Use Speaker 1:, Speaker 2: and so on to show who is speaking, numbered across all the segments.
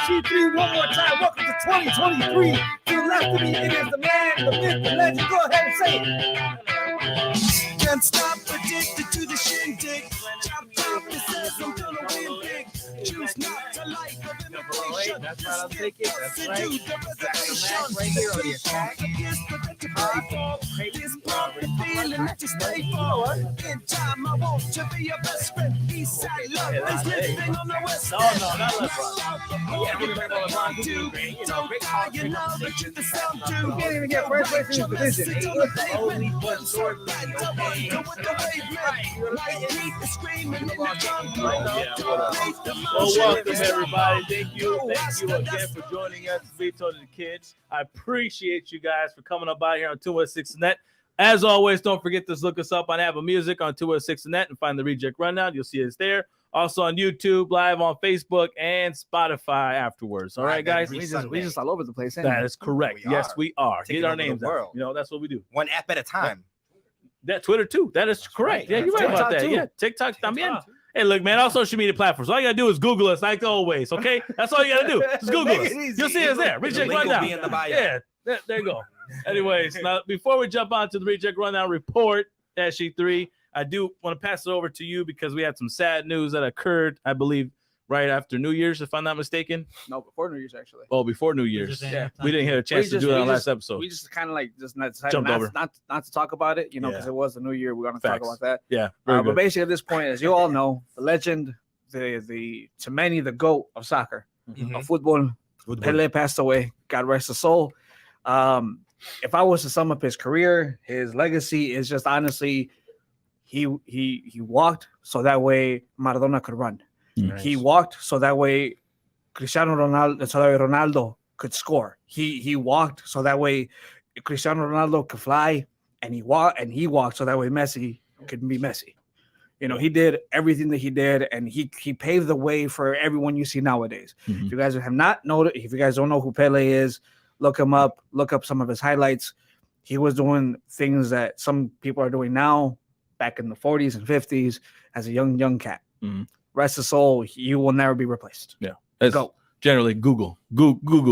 Speaker 1: SG3 one more time. Welcome to 2023. To the left of me, it is the man, the myth, the legend. Go ahead and say it. Can't stop addicted to the shindig. Chop top, it says I'm gonna win big. Choose not to like of immigration.
Speaker 2: That's what I'm thinking. That's right.
Speaker 1: The
Speaker 2: Right here on your track.
Speaker 1: This perfect feeling that you stay for. In time, I want to be your best friend. East side love is living on the west side.
Speaker 2: No, not
Speaker 1: You know that you're the sound too.
Speaker 3: You can't even get first place in this division.
Speaker 2: Well, welcome everybody. Thank you again for joining us. Vito to the kids. I appreciate you guys for coming up by here on 216net. As always, don't forget to look us up on Apple Music on 216net and find the Reject Rundown. You'll see us there. Also on YouTube, live on Facebook, and Spotify afterwards. All right, guys?
Speaker 3: We just all over the place.
Speaker 2: That is correct. Yes, we are. Get our names out. You know, that's what we do.
Speaker 4: One app at a time.
Speaker 2: That Twitter too. That is correct. Yeah, you're right about that. Yeah, TikTok también. Hey, look, man, all social media platforms. All you gotta do is Google us like always. Okay, that's all you gotta do. Just Google us. You'll see us there. Reject Rundown. Yeah, there you go. Anyways, now before we jump on to the Reject Rundown report, SG3, I do want to pass it over to you because we had some sad news that occurred, I believe, right after New Year's, if I'm not mistaken.
Speaker 3: No, before New Year's, actually.
Speaker 2: Oh, before New Year's. Yeah. We didn't get a chance to do it on last episode.
Speaker 3: We just kind of like decided not to talk about it, you know, because it was the New Year. We're going to talk about that.
Speaker 2: Yeah.
Speaker 3: But basically at this point, as you all know, the legend, the to many, the GOAT of soccer, of football, Pele passed away. God rest his soul. If I was to sum up his career, his legacy is just honestly, he walked so that way Maradona could run. Nice. He walked so that way Cristiano Ronaldo could score. He walked so that way Cristiano Ronaldo could fly, and he walked so that way Messi could be Messi. You know, he did everything that he did, and he paved the way for everyone you see nowadays. If you guys have not noticed, if you guys don't know who Pele is, look him up. Look up some of his highlights. He was doing things that some people are doing now, back in the 40s and 50s as a young cat. Rest his soul, you will never be replaced.
Speaker 2: Yeah. Go. Generally Google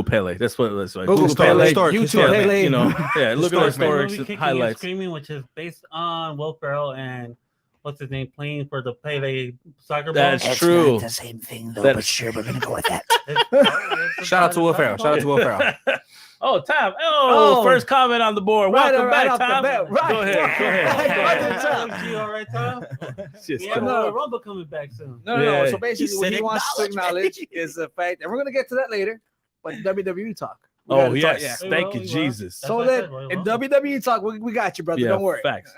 Speaker 2: Pele. That's what it is. Like.
Speaker 3: Google Pele, YouTube Pele.
Speaker 2: You know, yeah, look at historic highlights.
Speaker 5: Screaming, which is based on Will Ferrell and what's his name playing for the Pele soccer ball.
Speaker 2: That's true.
Speaker 1: Not the same thing though, but sure, we're gonna go with that.
Speaker 3: Shout out to Will Ferrell.
Speaker 2: Oh, Tom. Oh, first comment on the board. Welcome back, Tom. Go ahead.
Speaker 5: You all right, Tom? We have another Rumble coming back soon.
Speaker 3: No. So basically, what he wants to acknowledge is the fact, and we're gonna get to that later, but WWE talk.
Speaker 2: Oh, yes. Thank you, Jesus.
Speaker 3: So that in WWE talk, we got you, brother. Don't worry.
Speaker 2: Facts.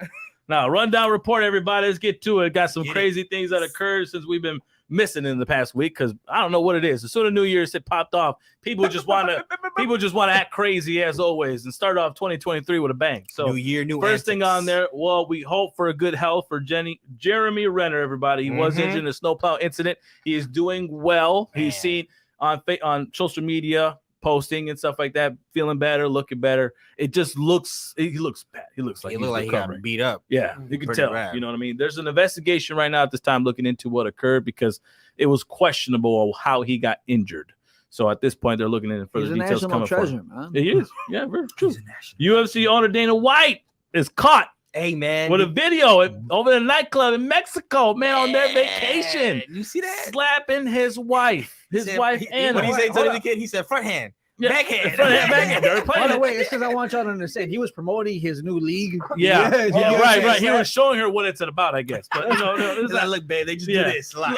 Speaker 2: Now, rundown report, everybody. Let's get to it. Got some crazy things that occurred since we've been missing in the past week, because I don't know what it is. As soon as New Year's it popped off, people just want to act crazy as always and start off 2023 with a bang. So
Speaker 4: new year, new
Speaker 2: first thing on there. Well, we hope for a good health for Jeremy Renner. Everybody, he was injured in a snowplow incident. He is doing well. He's seen on social media posting and stuff like that, feeling better, looking better. It just looks, he looks bad. He looks like
Speaker 4: he got beat up.
Speaker 2: Yeah, you can tell. Bad. You know what I mean? There's an investigation right now at this time looking into what occurred because it was questionable how he got injured. So at this point, they're looking into further details coming forward. Man. He is. Yeah, very true. UFC owner Dana White is caught.
Speaker 4: Hey, man.
Speaker 2: With a video over the nightclub in Mexico, man, on their vacation.
Speaker 4: You see that?
Speaker 2: Slapping his wife. What did
Speaker 4: he say to the kid? He said front hand.
Speaker 2: Yeah.
Speaker 4: Backhand.
Speaker 3: By the way, it's because I want y'all to understand. He was promoting his new league.
Speaker 2: Yeah, right. He was showing her what it's about, I guess. But,
Speaker 4: I look bad. They just do this a lot.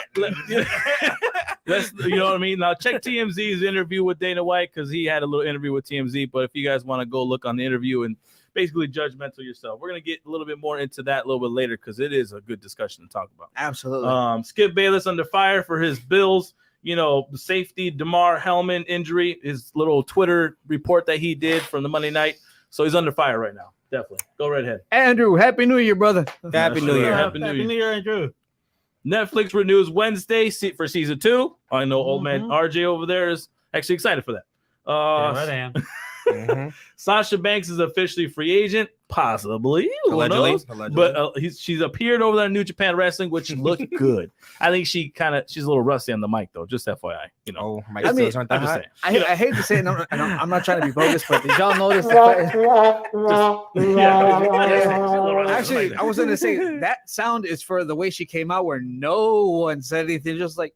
Speaker 2: That's, you know what I mean? Now, check TMZ's interview with Dana White because he had a little interview with TMZ. But if you guys want to go look on the interview and basically judgmental yourself, we're going to get a little bit more into that a little bit later because it is a good discussion to talk about.
Speaker 3: Absolutely.
Speaker 2: Skip Bayless under fire for his Bills. The safety Damar Hellman injury, his little Twitter report that he did from the Monday night. So he's under fire right now. Definitely. Go right ahead.
Speaker 3: Andrew, Happy New Year, brother.
Speaker 4: Happy New Year.
Speaker 5: Happy New Year, Andrew.
Speaker 2: Netflix renews Wednesday for season 2. I know old man RJ over there is actually excited for that.
Speaker 5: I am.
Speaker 2: Sasha Banks is officially free agent, possibly.
Speaker 4: Allegedly.
Speaker 2: But she's appeared over there in New Japan Wrestling, which looked good. I think she's a little rusty on the mic though. Just FYI,
Speaker 4: my skills aren't that
Speaker 2: I'm just
Speaker 4: hot.
Speaker 2: saying.
Speaker 3: I hate to say it, and I'm not trying to be bogus, but did y'all notice? Actually, I was going to say that sound is for the way she came out, where no one said anything, just like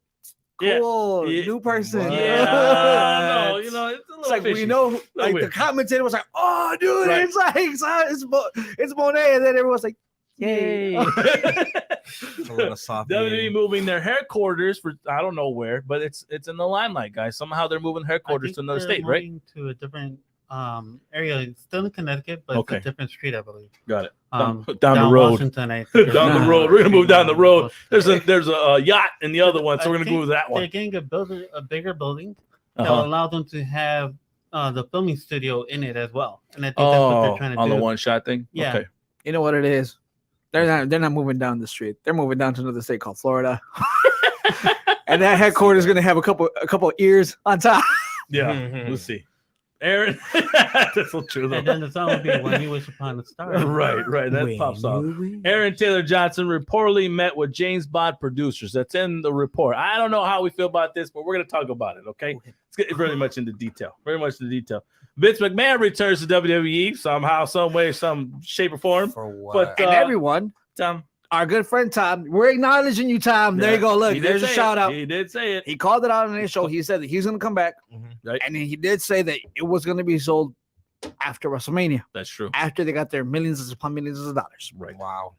Speaker 3: cool, new person.
Speaker 2: No, it's a little
Speaker 3: like
Speaker 2: fishy.
Speaker 3: we know, like
Speaker 2: weird.
Speaker 3: the commentator was like, "Oh, dude,
Speaker 2: Right.
Speaker 3: it's Monet," and then everyone's like, "Yay!"
Speaker 4: It's a little soft.
Speaker 2: WWE moving their headquarters for I don't know where, but it's in the limelight, guys. Somehow they're moving headquarters to another state, right?
Speaker 5: To a different area. It's still in Connecticut, but it's a different street, I believe.
Speaker 2: Got it.
Speaker 5: Down
Speaker 2: the road.
Speaker 5: Washington, I think.
Speaker 2: Down the road. We're gonna move down the road. There's a yacht in the other one, so we're gonna move that one.
Speaker 5: They're getting a bigger building that will allow them to have the filming studio in it as well. And I think that's what they're trying to do.
Speaker 2: On the one shot thing.
Speaker 5: Yeah.
Speaker 2: Okay.
Speaker 3: You know what it is? They're not moving down the street. They're moving down to another state called Florida. And that headquarters is going to have a couple of ears on top.
Speaker 2: Yeah, we'll see. Aaron, that's so true though.
Speaker 5: And then the song will be "When You Wish Upon a Star."
Speaker 2: Right. That pops off. Aaron Taylor Johnson reportedly met with James Bond producers. That's in the report. I don't know how we feel about this, but we're going to talk about it. Okay, let's get very much into detail. Vince McMahon returns to WWE somehow, some way, some shape or form.
Speaker 4: For what?
Speaker 2: But
Speaker 3: And everyone,
Speaker 2: Tom,
Speaker 3: our good friend Tom, we're acknowledging you, Tom. There you go. Look, there's a shout out.
Speaker 2: He did say it.
Speaker 3: He called it out on his show. He said that he's going to come back.
Speaker 2: Right.
Speaker 3: And he did say that it was going to be sold after WrestleMania,
Speaker 2: That's true.
Speaker 3: after they got their millions upon millions of dollars.
Speaker 2: Right.
Speaker 4: Wow.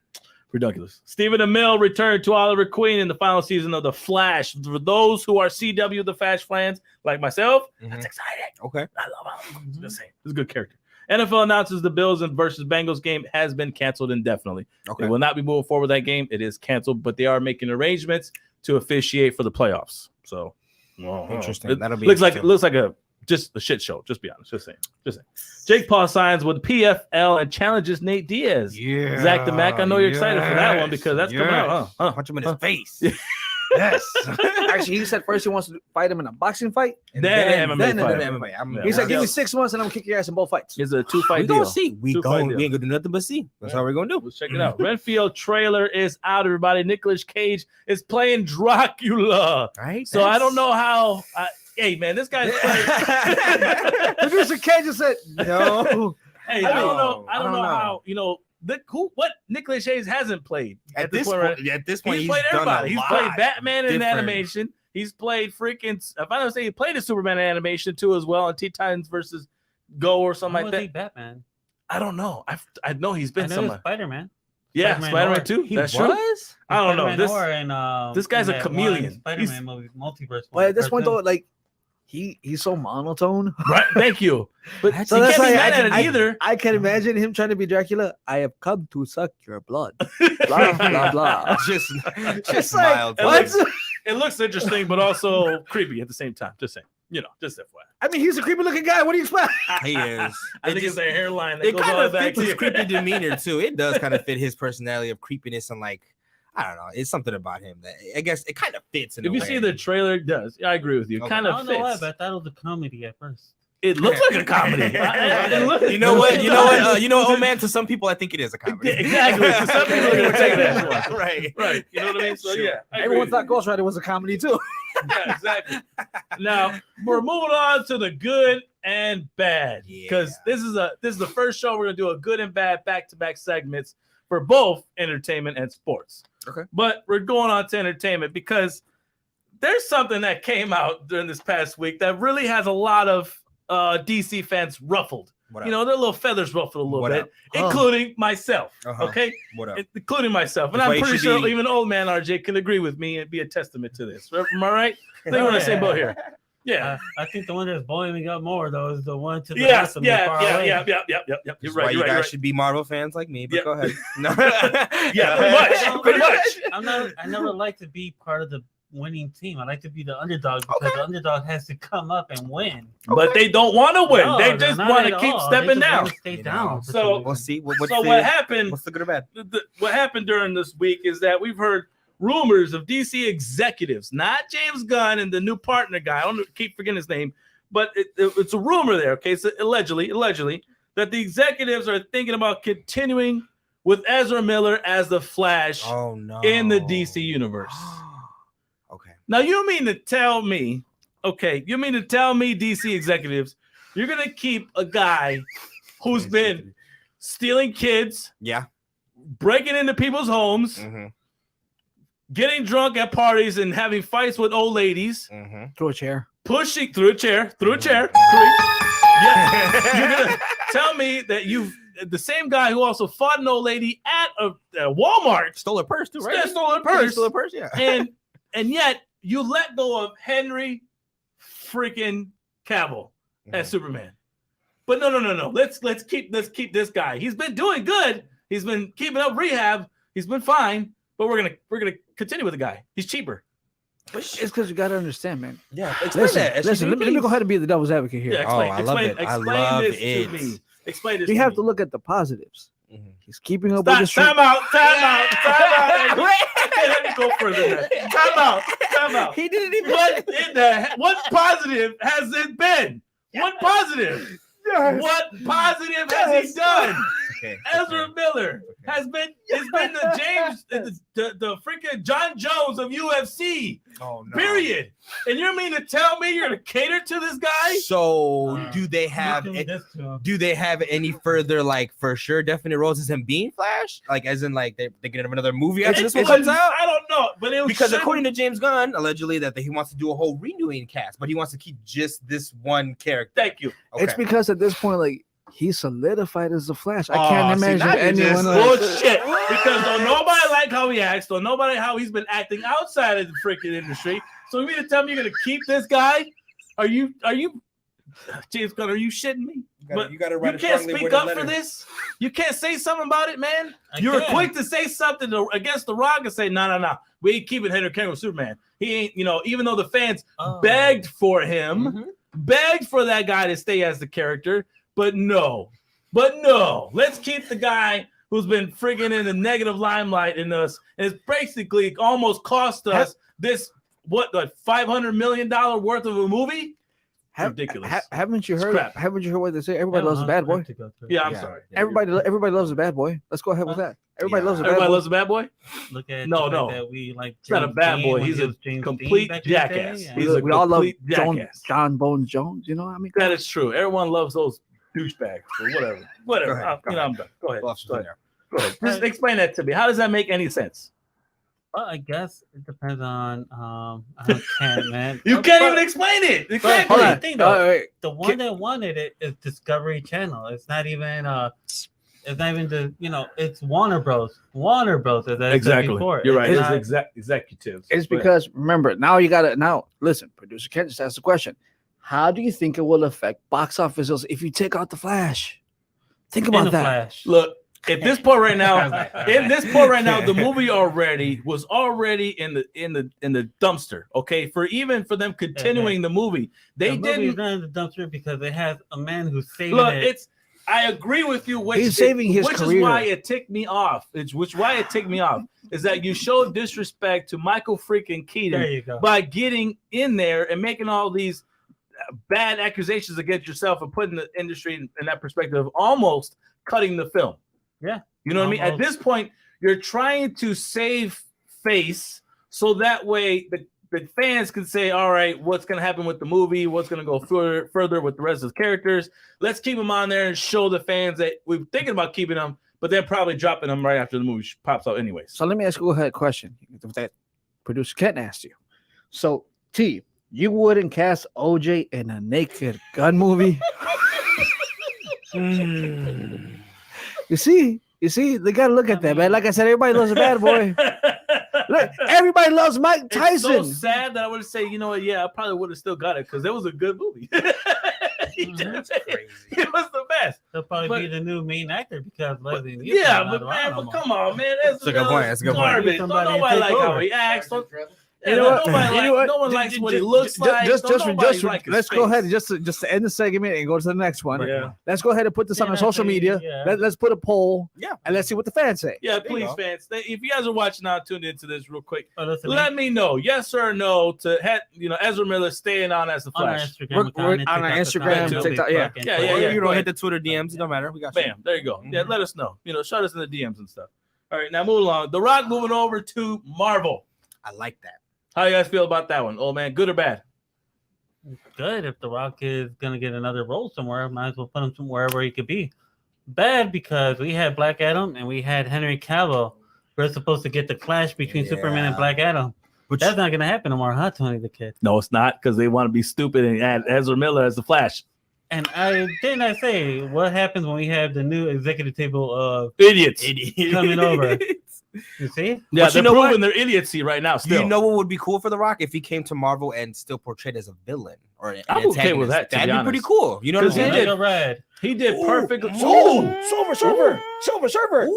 Speaker 2: Ridiculous. Stephen Amell returned to Oliver Queen in the final season of The Flash. For those who are CW The Flash fans, like myself, that's exciting.
Speaker 4: Okay.
Speaker 2: I love him. Just saying. He's a good character. NFL announces the Bills versus Bengals game has been canceled indefinitely.
Speaker 4: Okay.
Speaker 2: They will not be moving forward with that game. It is canceled, but they are making arrangements to officiate for the playoffs. So,
Speaker 4: Interesting.
Speaker 2: It
Speaker 4: That'll be
Speaker 2: looks like just a shit show. Just be honest. Just saying. Jake Paul signs with PFL and challenges Nate Diaz.
Speaker 4: Yeah.
Speaker 2: Zach the Mac, I know you're excited for that one because that's coming out.
Speaker 4: Punch him in his face. Yes.
Speaker 3: Actually, he said first he wants to fight him in a boxing fight.
Speaker 2: Then
Speaker 4: MMA.
Speaker 3: He's like, give me 6 months and I'm gonna kick your ass in both fights.
Speaker 2: It's a 2-fight
Speaker 4: We
Speaker 2: deal.
Speaker 4: gonna see. We ain't gonna do nothing but see. That's all we're gonna do.
Speaker 2: Let's check it out. Renfield trailer is out, everybody. Nicolas Cage is playing Dracula.
Speaker 4: Right.
Speaker 2: So I don't know how. Hey, man, this guy's playing.
Speaker 3: Producer Cage just said no.
Speaker 2: Hey, I don't know how, what Nicolas Cage hasn't played
Speaker 4: At this point,
Speaker 2: he's played everybody. He's played Batman in animation. He's played freaking. If I don't say he played a Superman animation too as well, on Teen Titans versus Go or something like that.
Speaker 5: Batman.
Speaker 2: I don't know. I know he's been somewhere.
Speaker 5: Spider-Man.
Speaker 2: Yeah, Spider-Man too. That's true. I don't know. This guy's a chameleon.
Speaker 5: Spider-Man movie, multiverse.
Speaker 3: But at this point though, like he's so monotone.
Speaker 2: Right. Thank you. But
Speaker 3: So
Speaker 2: he
Speaker 3: that's
Speaker 2: can't be
Speaker 3: why
Speaker 2: mad at it either.
Speaker 3: I can imagine him trying to be Dracula. I have come to suck your blood. Blah blah blah.
Speaker 4: Just
Speaker 3: Just
Speaker 4: mild.
Speaker 3: like, what?
Speaker 2: It looks interesting, but also creepy at the same time. Just saying. Just FYI.
Speaker 3: I mean, he's a creepy looking guy. What do you expect?
Speaker 4: He is.
Speaker 2: I think it's a hairline that
Speaker 4: It
Speaker 2: goes all
Speaker 4: kind
Speaker 2: the
Speaker 4: of
Speaker 2: way back
Speaker 4: fits his
Speaker 2: here.
Speaker 4: creepy demeanor too. It does kind of fit his personality of creepiness and like I don't know. It's something about him that I guess it kind of fits.
Speaker 2: If you see the trailer, it does. Yeah, I agree with you. It
Speaker 4: Okay.
Speaker 2: kind
Speaker 5: I
Speaker 2: of
Speaker 5: don't know why,
Speaker 2: fits.
Speaker 5: but I thought it was a comedy at first.
Speaker 2: It looks like a comedy.
Speaker 4: You know what, old man. To some people, I think it is a comedy.
Speaker 2: Exactly. To some people, they're gonna take it as one.
Speaker 4: Right.
Speaker 2: You know what I mean? So yeah, I agree
Speaker 3: Everyone
Speaker 2: with
Speaker 3: thought
Speaker 2: you.
Speaker 3: Ghost Rider was a comedy too.
Speaker 2: Yeah, exactly. Now we're moving on to the good and bad because this is the first show we're gonna do a good and bad back-to-back segments for both entertainment and sports.
Speaker 4: Okay.
Speaker 2: But we're going on to entertainment because there's something that came out during this past week that really has a lot of DC fans ruffled.
Speaker 4: What
Speaker 2: Their little feaththers ruffled a little
Speaker 4: What
Speaker 2: bit,
Speaker 4: up?
Speaker 2: including myself.
Speaker 4: Uh-huh.
Speaker 2: Okay,
Speaker 4: What up?
Speaker 2: including myself, and
Speaker 4: That's why
Speaker 2: I'm
Speaker 4: you
Speaker 2: pretty
Speaker 4: should
Speaker 2: sure
Speaker 4: be-
Speaker 2: even old man RJ can agree with me and be a testament to this. Am I right? I think we're in the same boat here. Yeah.
Speaker 5: I think the one that's boiling me up more though is the one to the
Speaker 2: Yeah.
Speaker 5: left of me far away.
Speaker 2: You're
Speaker 4: That's
Speaker 2: right.
Speaker 4: why you
Speaker 2: You're
Speaker 4: guys
Speaker 2: right.
Speaker 4: should be Marvel fans like me. But
Speaker 2: Yeah.
Speaker 4: go ahead. No.
Speaker 2: Yeah, pretty much.
Speaker 5: I never like to be part of the winning team. I like to be the underdog because the underdog has to come up and win.
Speaker 2: But they don't want to win.
Speaker 5: No,
Speaker 2: they
Speaker 5: they're
Speaker 2: just
Speaker 5: not
Speaker 2: want
Speaker 5: at
Speaker 2: to keep
Speaker 5: all.
Speaker 2: stepping
Speaker 5: They just
Speaker 2: down.
Speaker 5: wanna stay down. for
Speaker 2: So-
Speaker 5: some
Speaker 4: We'll
Speaker 5: reason.
Speaker 4: see. What's
Speaker 2: So
Speaker 4: the,
Speaker 2: what happened?
Speaker 4: What's the good or bad?
Speaker 2: What happened during this week is that we've heard rumors of DC executives, not James Gunn and the new partner guy. I don't keep forgetting his name, but it's a rumor there. Okay, so allegedly that the executives are thinking about continuing with Ezra Miller as the Flash in the DC universe.
Speaker 4: Okay.
Speaker 2: Now you mean to tell me, DC executives, you're gonna keep a guy who's been stealing kids, breaking into people's homes, getting drunk at parties and having fights with old ladies,
Speaker 3: through a chair,
Speaker 2: pushing through a chair. You're gonna tell me that the same guy who also fought an old lady at a Walmart,
Speaker 4: stole her purse too, right?
Speaker 2: Stole her purse,
Speaker 4: yeah.
Speaker 2: and yet you let go of Henry freaking Cavill as Superman. But no. Let's keep this guy. He's been doing good. He's been keeping up rehab. He's been fine. But we're gonna continue with the guy. He's cheaper.
Speaker 3: It's because you got to understand, man.
Speaker 4: Yeah.
Speaker 3: Listen. Let me go ahead and be the devil's advocate here.
Speaker 2: Yeah,
Speaker 4: I love it. I love
Speaker 2: this
Speaker 4: it.
Speaker 2: to me. Explain this.
Speaker 3: You have to look at the positives. He's keeping up
Speaker 2: with
Speaker 3: the
Speaker 2: time out. Let me go further. Time out.
Speaker 4: He didn't even.
Speaker 2: What positive has it been? What positive? Yes. What positive has he done? Ezra Miller has been the James, the freaking John Jones of UFC.
Speaker 4: Oh no.
Speaker 2: Period. And you mean to tell me you're gonna cater to this guy?
Speaker 4: So do they have any further like for sure definite roles as him being Flash? Like as in like they're gonna have another movie after this one comes out?
Speaker 2: I don't know, but
Speaker 4: because according to James Gunn, allegedly that he wants to do a whole renewing cast, but he wants to keep just this one character.
Speaker 2: Thank you.
Speaker 3: Okay. It's because at this point, like he's solidified as the Flash. I can't imagine anyone
Speaker 2: else. Bullshit. Because don't nobody like how he acts, don't nobody how he's been acting outside of the freaking industry. So you mean to tell me you're gonna keep this guy? Are you James Gunn, are you shitting me?
Speaker 4: You can't
Speaker 2: speak up for this. You can't say something about it, man. You were quick to say something against The Rock and say, no. We ain't keeping Henry Cavill Superman. He ain't, even though the fans begged for him, begged for that guy to stay as the character, but no. Let's keep the guy who's been friggin' in the negative limelight in us, and it's basically almost cost us this $500 million worth of a movie. Ridiculous.
Speaker 3: Haven't you heard what they say? Everybody loves a bad boy.
Speaker 2: Yeah, I'm sorry.
Speaker 3: Everybody loves a bad boy. Let's go ahead with that. Everybody loves a bad boy.
Speaker 5: Look at
Speaker 2: no.
Speaker 5: That we like.
Speaker 2: It's not a bad boy. He's a complete jackass.
Speaker 3: We all love John Bones Jones. You know what I mean?
Speaker 2: That is true. Everyone loves those douchebags or whatever. I'm done. Go ahead. Go ahead. Just explain that to me. How does that make any sense?
Speaker 5: Well, I guess it depends on I can't, man.
Speaker 2: You can't even explain it. Exactly.
Speaker 5: The one that wanted it is Discovery Channel. It's not even it's Warner Bros. Warner Bros.
Speaker 2: Exactly. You're right. It's executives.
Speaker 3: It's because remember now listen, producer Ken just asked the question. How do you think it will affect box office if you take out the Flash? Think about that.
Speaker 5: Flash.
Speaker 2: Look. At this point right now, the movie was already in the dumpster. Okay, for them continuing the movie,
Speaker 5: didn't in the dumpster because it has a man who's saving it.
Speaker 2: I agree with you.
Speaker 3: He's saving his career.
Speaker 2: Which is why it ticked me off. Is that you showed disrespect to Michael freaking Keaton by getting in there and making all these bad accusations against yourself and putting the industry in that perspective of almost cutting the film.
Speaker 5: Yeah.
Speaker 2: You know what I mean? At this point, you're trying to save face so that way the fans can say, all right, what's going to happen with the movie? What's going to go further with the rest of the characters? Let's keep them on there and show the fans that we're thinking about keeping them, but then probably dropping them right after the movie pops out anyways.
Speaker 3: So let me ask you a question that producer Ken asked you. So, T, you wouldn't cast OJ in a Naked Gun movie? You see, they gotta look at that, man. Like I said, everybody loves a bad boy. Look, everybody loves Mike Tyson.
Speaker 2: It's so sad that I would say, you know what? Yeah, I probably would have still got it because it was a good movie. It was the best.
Speaker 5: He'll probably be the new main actor because Leslie.
Speaker 2: But come on, man, that's a good point. That's a good point. Nobody like how he acts.
Speaker 3: You know what?
Speaker 2: No one likes what he looks like.
Speaker 3: Let's go ahead and just to end the segment and go to the next one.
Speaker 2: Yeah.
Speaker 3: Let's go ahead and put this on our social media.
Speaker 5: Yeah.
Speaker 3: Let's put a poll.
Speaker 4: Yeah.
Speaker 3: And let's see what the fans say.
Speaker 2: Yeah, please, fans. If you guys are watching now, tune into this real quick.
Speaker 5: Listen,
Speaker 2: Let me know, yes or no, to Ezra Miller staying on as the Flash.
Speaker 3: We're on our Instagram, TikTok, yeah.
Speaker 4: You know, hit the Twitter DMs. It don't matter. We got you.
Speaker 2: Bam. There you go. Yeah, let us know. Shout us in the DMs and stuff. All right, now move along. The Rock moving over to Marvel.
Speaker 4: I like that.
Speaker 2: How you guys feel about that one? Oh man, good or bad?
Speaker 5: Good. If The Rock is gonna get another role somewhere, might as well put him somewhere where he could be. Bad because we had Black Adam and we had Henry Cavill. We're supposed to get the clash between Superman and Black Adam. That's not gonna happen no more, huh, Tony the Kid?
Speaker 2: No, it's not, because they want to be stupid and add Ezra Miller as the Flash.
Speaker 5: And I say what happens when we have the new executive table of
Speaker 2: Idiots
Speaker 5: coming over. You see?
Speaker 2: Yeah,
Speaker 4: but
Speaker 2: they're proving their idiocy right now. Still,
Speaker 4: you know what would be cool for The Rock if he came to Marvel and still portrayed as a villain or an
Speaker 2: I'm okay with that.
Speaker 4: That'd be pretty cool. You know what I'm saying?
Speaker 2: He did perfect.
Speaker 3: Silver Surfer.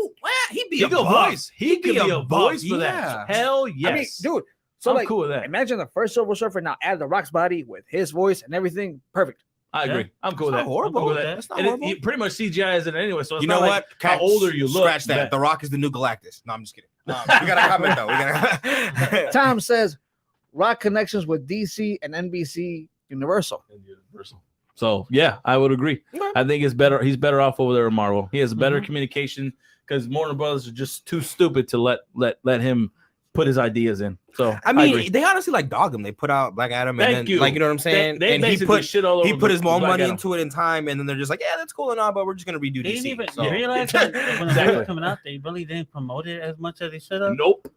Speaker 4: He'd be
Speaker 2: He
Speaker 4: a
Speaker 2: could
Speaker 4: voice.
Speaker 2: He could be a voice for
Speaker 4: Yeah.
Speaker 2: that. Hell yes.
Speaker 3: I mean, dude. So
Speaker 2: I'm cool with that.
Speaker 3: Imagine the first Silver Surfer now add The Rock's body with his voice and everything. Perfect.
Speaker 2: I agree. I'm cool with that.
Speaker 4: Horrible.
Speaker 2: I'm cool with
Speaker 4: That's not
Speaker 2: And
Speaker 4: horrible.
Speaker 2: he pretty much CGIs it anyway. So it's
Speaker 4: You
Speaker 2: not
Speaker 4: know
Speaker 2: like
Speaker 4: what?
Speaker 2: how older you look.
Speaker 4: Scratch that. The Rock is the new Galactus. No, I'm just kidding. We got a comment though. We got.
Speaker 3: Tom says Rock connections with DC and NBC Universal.
Speaker 2: So yeah, I would agree. I think it's better. He's better off over there in Marvel. He has better communication because Warner Brothers are just too stupid to let him put his ideas in. So
Speaker 4: I mean, they honestly like dog him. They put out Black Adam, and then, like, you know what I'm saying.
Speaker 2: They
Speaker 4: and
Speaker 2: basically shit all over.
Speaker 4: He put his own money
Speaker 2: Adam.
Speaker 4: into it in time, and then they're just like, yeah, that's cool and all, but we're just gonna redo
Speaker 5: They
Speaker 4: DC.
Speaker 5: didn't even
Speaker 4: So-
Speaker 5: realize that when the movie was coming out, they really didn't promote it as much as they should have.
Speaker 2: Nope.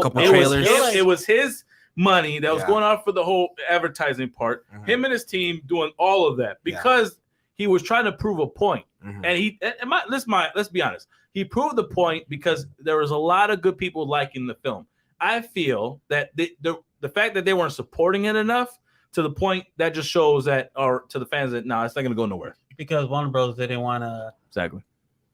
Speaker 4: Couple
Speaker 2: It
Speaker 4: trailers.
Speaker 2: it was his money that was
Speaker 4: Yeah.
Speaker 2: going off for the whole advertising part.
Speaker 4: Mhm.
Speaker 2: Him and his team doing all of that because he was trying to prove a point.
Speaker 4: Mhm.
Speaker 2: And let's be honest. He proved the point because there was a lot of good people liking the film. I feel that the fact that they weren't supporting it enough to the point that just shows that, or to the fans that, no, it's not going to go nowhere.
Speaker 5: Because Warner Bros. Didn't want to
Speaker 2: Exactly.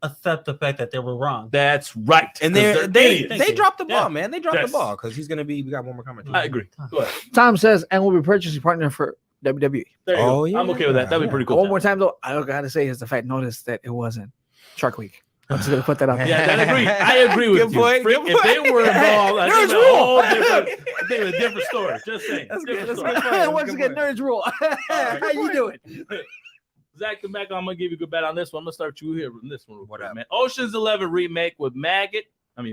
Speaker 5: accept the fact that they were wrong.
Speaker 2: That's right.
Speaker 4: And
Speaker 2: 'Cause
Speaker 4: they
Speaker 2: idiots.
Speaker 4: dropped the ball,
Speaker 5: Yeah.
Speaker 4: man. They dropped
Speaker 2: Yes.
Speaker 4: the ball because he's gonna be. We got one more comment.
Speaker 2: I agree. Go ahead.
Speaker 3: Tom says, and we'll be purchasing partner for WWE.
Speaker 2: There you
Speaker 4: Oh,
Speaker 2: go. I'm okay with that. That'd be pretty cool.
Speaker 3: One more time though, I gotta say is the fact notice that it wasn't Shark Week. I'm just gonna put that out there.
Speaker 2: Yeah, I agree with
Speaker 4: Good
Speaker 2: you.
Speaker 4: point, good
Speaker 2: If they
Speaker 4: point.
Speaker 2: were involved, I think
Speaker 3: Nerds
Speaker 2: a
Speaker 3: rule.
Speaker 2: whole different story. Just saying.
Speaker 4: That's
Speaker 2: Different
Speaker 4: good.
Speaker 2: story.
Speaker 4: That's good.
Speaker 3: Once again, nerds rule. How you doing?
Speaker 2: Zach, come back. I'm gonna give you a good bet on this one. I'm gonna start you here with this one.
Speaker 4: What
Speaker 2: Quick,
Speaker 4: up?
Speaker 2: man? Ocean's 11 remake with Margaret. My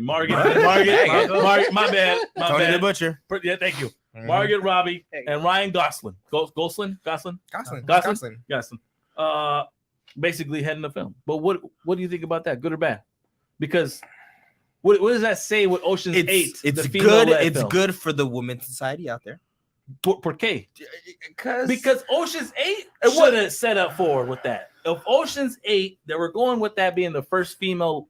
Speaker 2: bad.
Speaker 4: Tony the Butcher.
Speaker 2: Yeah, thank you.
Speaker 4: Mhm.
Speaker 2: Margaret Robbie
Speaker 3: Hey.
Speaker 2: and Ryan Gosling. Gosling.
Speaker 4: Gosling.
Speaker 2: Basically heading the film. But what do you think about that? Good or bad? Because what does that say with Ocean's 8?
Speaker 4: It's
Speaker 2: the
Speaker 4: good.
Speaker 2: female-led
Speaker 4: It's
Speaker 2: film?
Speaker 4: good for the women's society out there.
Speaker 2: Por qué?
Speaker 4: Because
Speaker 2: Because Ocean's 8 should have set up forward with that. If Ocean's 8, they were going with that being the first female.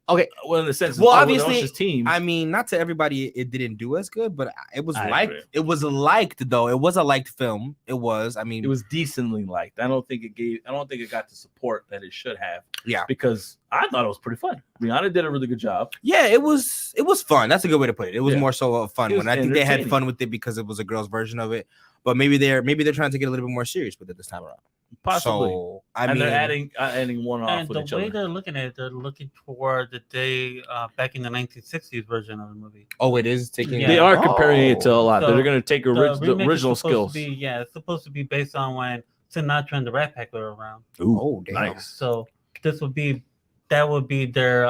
Speaker 3: Okay.
Speaker 2: Well, in the sense,
Speaker 4: Well,
Speaker 2: of
Speaker 4: obviously,
Speaker 2: Ocean's team.
Speaker 4: I mean, not to everybody, it didn't do as good, but it was
Speaker 2: I
Speaker 4: liked.
Speaker 2: agree.
Speaker 4: It was liked though. It was a liked film. It was. I mean,
Speaker 2: it was decently liked. I don't think it got the support that it should have.
Speaker 4: Yeah.
Speaker 2: Because I thought it was pretty funny. Rihanna did a really good job.
Speaker 4: Yeah, it was fun. That's a good way to put it. It was
Speaker 2: Yeah.
Speaker 4: more so a fun
Speaker 2: It was
Speaker 4: one. I think they had
Speaker 2: entertaining.
Speaker 4: fun with it because it was a girl's version of it. But maybe they're trying to get a little bit more serious with it this time around.
Speaker 2: Possibly.
Speaker 4: So
Speaker 2: And they're adding one off
Speaker 5: And
Speaker 2: with
Speaker 5: the
Speaker 2: each
Speaker 5: way
Speaker 2: other.
Speaker 5: they're looking at it, they're looking toward the day back in the 1960s version of the movie.
Speaker 4: Oh, it is taking.
Speaker 5: Yeah.
Speaker 2: They are comparing it to a lot.
Speaker 5: So,
Speaker 2: They're going to take the
Speaker 5: remake is
Speaker 2: original
Speaker 5: supposed
Speaker 2: skills.
Speaker 5: to be- it's supposed to be based on when Sinatra and the Rat Pack were around.
Speaker 4: Oh, damn.
Speaker 2: Nice.
Speaker 5: So that would be their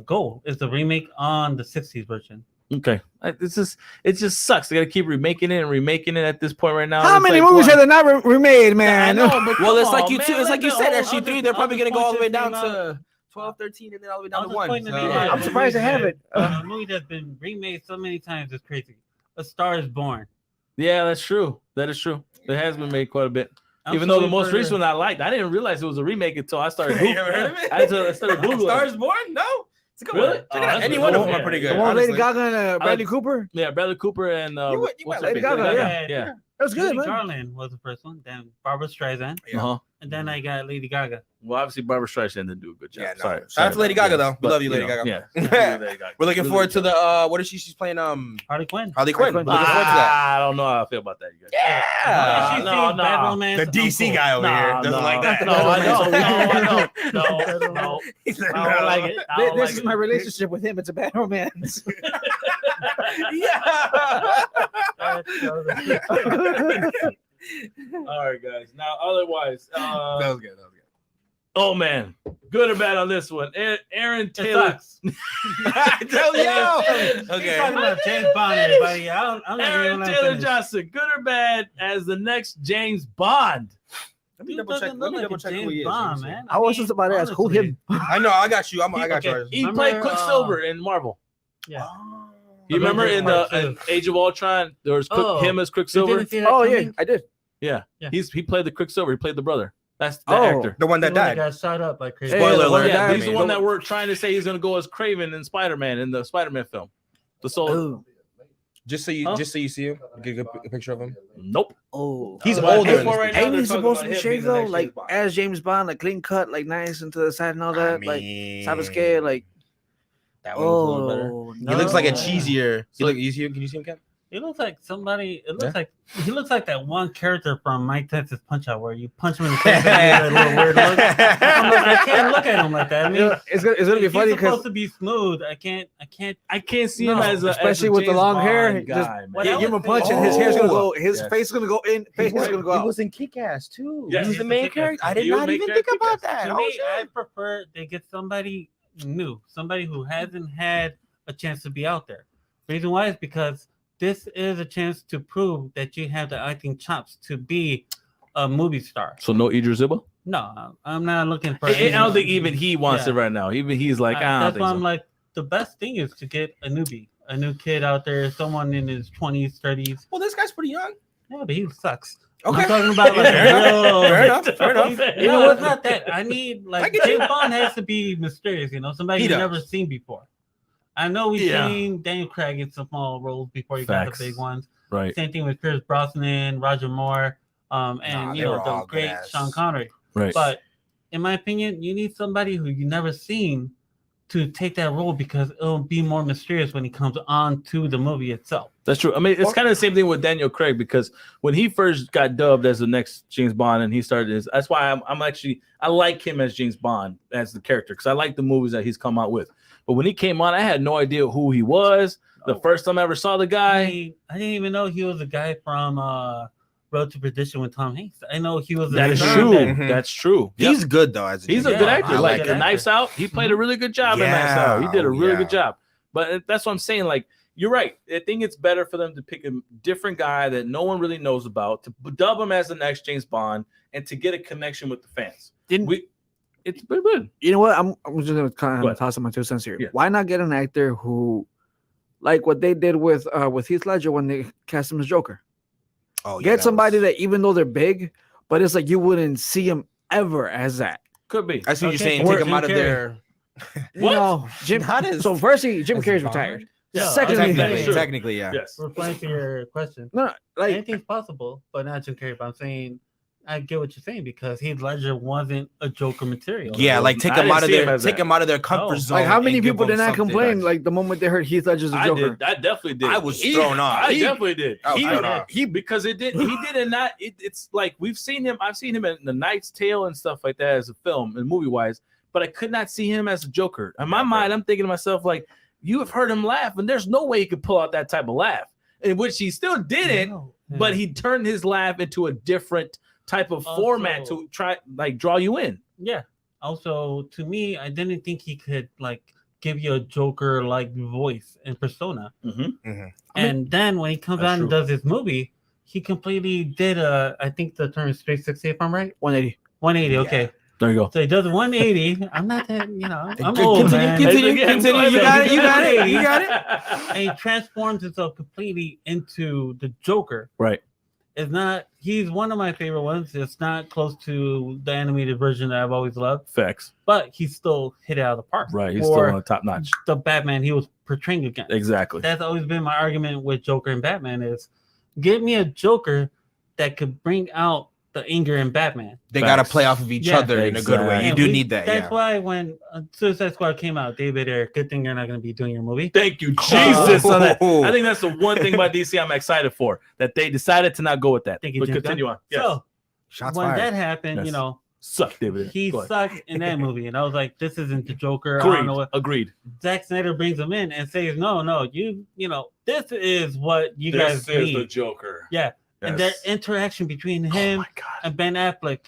Speaker 5: goal, is the remake on the 60s version.
Speaker 2: Okay. It just sucks. They got to keep remaking it at this point right now.
Speaker 3: How
Speaker 2: It's
Speaker 3: many
Speaker 2: like,
Speaker 3: movies
Speaker 2: what?
Speaker 3: have they not remade,
Speaker 2: I
Speaker 3: man?
Speaker 2: know, but
Speaker 4: Well,
Speaker 2: come
Speaker 4: it's like
Speaker 2: on,
Speaker 4: you
Speaker 2: man.
Speaker 4: too. It's
Speaker 2: Let
Speaker 4: like you
Speaker 2: the
Speaker 4: said,
Speaker 2: whole-
Speaker 4: SG3. They're probably gonna go all the way down
Speaker 5: I'll just
Speaker 4: to 12, 13, and then all the way down to
Speaker 5: I'll just
Speaker 4: 1.
Speaker 5: point to
Speaker 4: So-
Speaker 5: the-
Speaker 3: I'm surprised they have it.
Speaker 5: A movie that's been remade so many times is crazy. A Star is Born.
Speaker 2: Yeah, that's true. That is true. It has been made quite a bit.
Speaker 5: I'm
Speaker 2: Even though the
Speaker 5: sorry
Speaker 2: most
Speaker 5: for-
Speaker 2: recent one I liked, I didn't realize it was a remake until I started
Speaker 4: You ever heard of
Speaker 2: Googling.
Speaker 4: it?
Speaker 2: I started Googling.
Speaker 4: Stars Born? No. It's a good
Speaker 2: Really?
Speaker 4: one. Check
Speaker 2: Oh,
Speaker 4: it out.
Speaker 2: that's
Speaker 4: Any
Speaker 2: good.
Speaker 4: one of them
Speaker 2: Yeah.
Speaker 4: are pretty
Speaker 3: The
Speaker 4: good.
Speaker 3: one with Lady
Speaker 4: honestly.
Speaker 3: Gaga and Bradley Cooper.
Speaker 2: Yeah, Bradley Cooper and
Speaker 4: You might
Speaker 2: what's
Speaker 4: like
Speaker 2: her
Speaker 3: Lady
Speaker 2: name?
Speaker 3: Gaga,
Speaker 2: Yeah.
Speaker 3: That's good,
Speaker 5: Judy
Speaker 3: man.
Speaker 5: Garland was the first one. Then Barbara Streisand,
Speaker 2: Uh-huh.
Speaker 5: and then I got Lady Gaga.
Speaker 2: Well, obviously Barbara Streisand didn't do a good job.
Speaker 4: Yeah, no.
Speaker 2: Sorry.
Speaker 4: Shout out to Lady Gaga,
Speaker 2: Yes,
Speaker 4: though. We
Speaker 2: but,
Speaker 4: love you, Lady Gaga.
Speaker 2: Yeah. Lady Gaga.
Speaker 4: We're looking
Speaker 2: Really
Speaker 4: forward to
Speaker 2: good job.
Speaker 4: the what is she's playing
Speaker 5: Harley Quinn.
Speaker 4: Harley Quinn.
Speaker 3: Quinn.
Speaker 4: Looking forward to that.
Speaker 2: I don't know how I feel about that, you guys.
Speaker 4: Yeah.
Speaker 5: She
Speaker 2: no,
Speaker 5: sees
Speaker 2: no.
Speaker 5: Bad Romance,
Speaker 4: The DC
Speaker 5: I'm cool.
Speaker 4: guy over here doesn't like that.
Speaker 2: No, I know. No.
Speaker 4: He said,
Speaker 2: I don't like it. I don't
Speaker 3: This
Speaker 2: like
Speaker 3: is
Speaker 2: it.
Speaker 3: my relationship with him. It's a bad romance.
Speaker 4: Yeah.
Speaker 2: All right, guys. Now, otherwise,
Speaker 4: That was good.
Speaker 2: oh man, good or bad on this one? Aaron
Speaker 5: It
Speaker 2: Taylor.
Speaker 5: sucks.
Speaker 4: Tell you.
Speaker 5: He's
Speaker 4: Okay.
Speaker 5: talking about James Bond, everybody. I'm not
Speaker 2: Aaron
Speaker 5: even
Speaker 2: Taylor Johnson, good or bad as the next James Bond?
Speaker 4: Let me
Speaker 5: Dude
Speaker 4: double check.
Speaker 5: doesn't
Speaker 4: Let
Speaker 5: look
Speaker 4: me
Speaker 5: like
Speaker 4: double
Speaker 5: a
Speaker 4: check who
Speaker 5: James
Speaker 4: he is.
Speaker 5: Bond, man.
Speaker 3: I was just about to ask who him.
Speaker 4: I know. I got you. I got
Speaker 5: Okay.
Speaker 4: you.
Speaker 2: He
Speaker 5: Remember,
Speaker 2: played Quicksilver in Marvel.
Speaker 5: Yeah.
Speaker 2: You remember in
Speaker 5: Part
Speaker 2: the
Speaker 5: two.
Speaker 2: Age of Ultron, there was
Speaker 5: Oh,
Speaker 2: him as
Speaker 5: You
Speaker 2: Quicksilver.
Speaker 5: didn't see that
Speaker 3: Oh yeah,
Speaker 5: coming?
Speaker 3: I did.
Speaker 2: Yeah.
Speaker 5: Yeah.
Speaker 2: He played the Quicksilver. He played the brother. That's the
Speaker 3: Oh.
Speaker 2: actor.
Speaker 4: The one that
Speaker 5: The one
Speaker 4: died.
Speaker 5: got shot up like crazy.
Speaker 3: Hey,
Speaker 4: Spoiler
Speaker 3: the one
Speaker 4: alert.
Speaker 3: that
Speaker 2: Yeah,
Speaker 3: died,
Speaker 2: he's the
Speaker 3: man.
Speaker 2: one that we're trying to say he's gonna go as Kraven in Spider-Man in the Spider-Man film. The soul.
Speaker 3: Ooh.
Speaker 4: Just so you
Speaker 2: Huh?
Speaker 4: see him. Get a picture of him.
Speaker 2: Nope.
Speaker 3: Oh,
Speaker 4: He's
Speaker 2: But
Speaker 4: older. in
Speaker 2: before
Speaker 4: this
Speaker 2: right
Speaker 4: picture.
Speaker 2: now,
Speaker 3: ain't
Speaker 2: they're
Speaker 3: he
Speaker 2: talking
Speaker 3: supposed
Speaker 2: about
Speaker 3: to be
Speaker 2: him
Speaker 3: shaved
Speaker 2: being the
Speaker 3: though?
Speaker 2: next
Speaker 3: Like
Speaker 2: James Bond.
Speaker 3: as James Bond, like clean cut, like nice and to the side and all that. Like Sabasque, like
Speaker 4: that one was a little better.
Speaker 3: oh,
Speaker 4: He looks like a
Speaker 5: No.
Speaker 4: cheesier.
Speaker 2: So-
Speaker 4: Can you see him, Ken?
Speaker 5: He looks like somebody. It looks
Speaker 4: Yeah.
Speaker 5: like he looks like that one character from Mike Tyson's Punch Out, where you punch him in the face and he has that little weird look. I'm like, I can't look at him like that. I mean,
Speaker 3: it's gonna be
Speaker 5: he's
Speaker 3: funny
Speaker 5: supposed
Speaker 3: because
Speaker 5: to be smooth. I can't.
Speaker 2: I can't see him
Speaker 5: No,
Speaker 2: as a
Speaker 3: especially
Speaker 2: as a
Speaker 3: with the
Speaker 2: James
Speaker 3: long
Speaker 2: Bond
Speaker 3: hair,
Speaker 2: guy,
Speaker 3: just
Speaker 2: man.
Speaker 5: What
Speaker 3: give
Speaker 5: I
Speaker 3: him a
Speaker 5: would
Speaker 3: punch
Speaker 5: say-
Speaker 3: and his hair's gonna go.
Speaker 2: Oh.
Speaker 3: His
Speaker 2: Yes.
Speaker 3: face is gonna go in. Face is gonna go
Speaker 4: He
Speaker 3: out.
Speaker 4: was in Kick-Ass too.
Speaker 2: Yes.
Speaker 4: He was
Speaker 5: He
Speaker 4: the
Speaker 5: was
Speaker 4: main
Speaker 5: in Kick-Ass.
Speaker 4: character. I did
Speaker 2: He was
Speaker 4: not
Speaker 2: main
Speaker 4: even
Speaker 2: character
Speaker 4: think about
Speaker 2: Kick-Ass.
Speaker 4: that.
Speaker 5: To
Speaker 4: Oh,
Speaker 5: me,
Speaker 4: shit.
Speaker 5: I prefer they get somebody new, somebody who hasn't had a chance to be out there. Reason why is because this is a chance to prove that you have the acting chops to be a movie star.
Speaker 2: So no Idris Elba.
Speaker 5: No, I'm not looking for.
Speaker 2: I don't think even he wants
Speaker 5: Yeah.
Speaker 2: it right now. Even he's like, I don't
Speaker 5: that's
Speaker 2: think
Speaker 5: why
Speaker 2: so.
Speaker 5: I'm like, the best thing is to get a newbie, a new kid out there, someone in his 20s, 30s.
Speaker 4: Well, this guy's pretty young.
Speaker 5: Yeah, but he sucks.
Speaker 4: Okay.
Speaker 5: I'm talking about like
Speaker 4: Fair enough.
Speaker 5: real.
Speaker 4: Fair enough. Fair enough.
Speaker 5: You know, it's not that. I need
Speaker 4: I
Speaker 5: like
Speaker 4: get you.
Speaker 5: James Bond has to be mysterious. You know, somebody
Speaker 4: He
Speaker 5: you've
Speaker 4: does.
Speaker 5: never seen before. I know we've
Speaker 2: Yeah.
Speaker 5: seen Daniel Craig in some small roles before he
Speaker 2: Facts.
Speaker 5: got the big ones.
Speaker 2: Right.
Speaker 5: Same thing with Pierce Brosnan, Roger Moore, and
Speaker 4: Nah,
Speaker 5: you
Speaker 4: they
Speaker 5: know
Speaker 4: were all
Speaker 5: the great
Speaker 4: good-ass.
Speaker 5: Sean Connery.
Speaker 2: Right.
Speaker 5: But in my opinion, you need somebody who you never seen to take that role because it'll be more mysterious when he comes on to the movie itself.
Speaker 2: That's true. I mean, it's kind of the same thing with Daniel Craig because when he first got dubbed as the next James Bond and he started his, that's why I'm actually, I like him as James Bond as the character because I like the movies that he's come out with. But when he came on, I had no idea who he was. The first time I ever saw the guy,
Speaker 5: I didn't even know he was a guy from Road to Perdition with Tom Hanks. I know he was.
Speaker 2: that is
Speaker 5: son
Speaker 2: true.
Speaker 5: that-
Speaker 4: Mhm.
Speaker 2: That's true.
Speaker 4: He's good though. As
Speaker 2: He's a
Speaker 5: Yeah,
Speaker 2: good actor.
Speaker 5: I
Speaker 2: Like
Speaker 5: like
Speaker 2: in
Speaker 5: it.
Speaker 2: Knives Out, he played a really good job in Knives Out. He did a really good job. But that's what I'm saying. Like, you're right. I think it's better for them to pick a different guy that no one really knows about, to dub him as the next James Bond, and to get a connection with the fans. It's pretty good.
Speaker 3: You know what? I'm just gonna
Speaker 2: Go
Speaker 3: kind
Speaker 2: ahead.
Speaker 3: of toss in my 2 cents here.
Speaker 2: Yeah.
Speaker 3: Why not get an actor who, like what they did with Heath Ledger when they cast him as Joker?
Speaker 4: Oh,
Speaker 3: Get somebody that even though they're big, but it's like you wouldn't see him ever as that.
Speaker 2: Could be.
Speaker 4: I see what you're saying.
Speaker 5: Or
Speaker 4: Take him
Speaker 5: Jim
Speaker 4: out of
Speaker 5: Carrey.
Speaker 4: there.
Speaker 3: You
Speaker 2: What?
Speaker 3: know, Jim.
Speaker 4: Not as-
Speaker 3: So firstly, Jim
Speaker 4: as
Speaker 3: Carrey's
Speaker 4: Bond?
Speaker 3: retired.
Speaker 5: Yeah,
Speaker 3: Secondly,
Speaker 2: That's true.
Speaker 4: Technically, yeah.
Speaker 2: Yes.
Speaker 5: replying to your question.
Speaker 3: no, like
Speaker 5: Anything's possible, but not Jim Carrey. But I'm saying I get what you're saying because Heath Ledger wasn't a Joker material.
Speaker 4: Yeah, like take
Speaker 2: I
Speaker 4: him
Speaker 2: didn't
Speaker 4: out of
Speaker 2: see him
Speaker 4: their
Speaker 2: as
Speaker 4: take
Speaker 2: that.
Speaker 4: him out of their comfort
Speaker 5: No.
Speaker 4: zone.
Speaker 3: like how many
Speaker 4: and give
Speaker 3: people
Speaker 4: them
Speaker 3: did not
Speaker 4: something
Speaker 3: complain
Speaker 4: nice.
Speaker 3: like the moment they heard Heath Ledger's a
Speaker 2: I
Speaker 3: Joker?
Speaker 2: did. I definitely did.
Speaker 4: I was thrown off.
Speaker 2: I definitely did.
Speaker 4: I was thrown off.
Speaker 2: He because it did. He did not. It's like we've seen him. I've seen him in The Knight's Tale and stuff like that as a film and movie wise. But I could not see him as a Joker. In my mind, I'm thinking to myself like, you have heard him laugh, and there's no way he could pull out that type of laugh. In which he still did it, but he turned his laugh into a different type of
Speaker 5: Also-
Speaker 2: format to try like draw you in.
Speaker 5: Yeah. Also, to me, I didn't think he could like give you a Joker like voice and persona. And then when he comes
Speaker 2: That's
Speaker 5: out and
Speaker 2: true.
Speaker 5: does his movie, he completely did I think the term is 360 if I'm right.
Speaker 3: 180.
Speaker 5: 180.
Speaker 4: Yeah.
Speaker 5: Okay.
Speaker 2: There you go.
Speaker 5: So he does 180. I'm not that, you know, I'm
Speaker 4: Continue,
Speaker 5: old,
Speaker 4: continue,
Speaker 5: man.
Speaker 4: continue. You got it. You got it. You got it.
Speaker 5: And he transforms himself completely into the Joker.
Speaker 2: Right.
Speaker 5: It's not, he's one of my favorite ones. It's not close to the animated version that I've always loved,
Speaker 2: Facts.
Speaker 5: but he still hit it out of the park.
Speaker 2: Right. He's
Speaker 5: Or
Speaker 2: still on top notch.
Speaker 5: the Batman he was portraying against.
Speaker 2: Exactly.
Speaker 5: That's always been my argument with Joker and Batman is give me a Joker that could bring out the anger in Batman.
Speaker 4: They got to play off of each other in a good way. You
Speaker 5: And
Speaker 4: do need that.
Speaker 5: That's why when Suicide Squad came out, David Ayer, good thing you're not going to be doing your movie.
Speaker 2: Thank you, Jesus. So I think that's the one thing about DC I'm excited for, that they decided to not go with that.
Speaker 5: Thank you,
Speaker 2: but
Speaker 5: Jim
Speaker 2: continue
Speaker 5: Gunn.
Speaker 2: on. Yes.
Speaker 5: So
Speaker 4: Shots
Speaker 5: when
Speaker 4: fired.
Speaker 5: that happened,
Speaker 2: Yes.
Speaker 5: you know,
Speaker 2: Suck, David.
Speaker 5: he sucked in that movie, and I was like, "This isn't the Joker."
Speaker 2: Agreed.
Speaker 5: I don't know what.
Speaker 2: Agreed.
Speaker 5: Zack Snyder brings him in and says, "No, you know, this is what you guys need."
Speaker 2: the Joker.
Speaker 5: Yeah, and that
Speaker 2: Yes.
Speaker 5: interaction between
Speaker 2: Oh
Speaker 5: him
Speaker 2: my God.
Speaker 5: and Ben Affleck,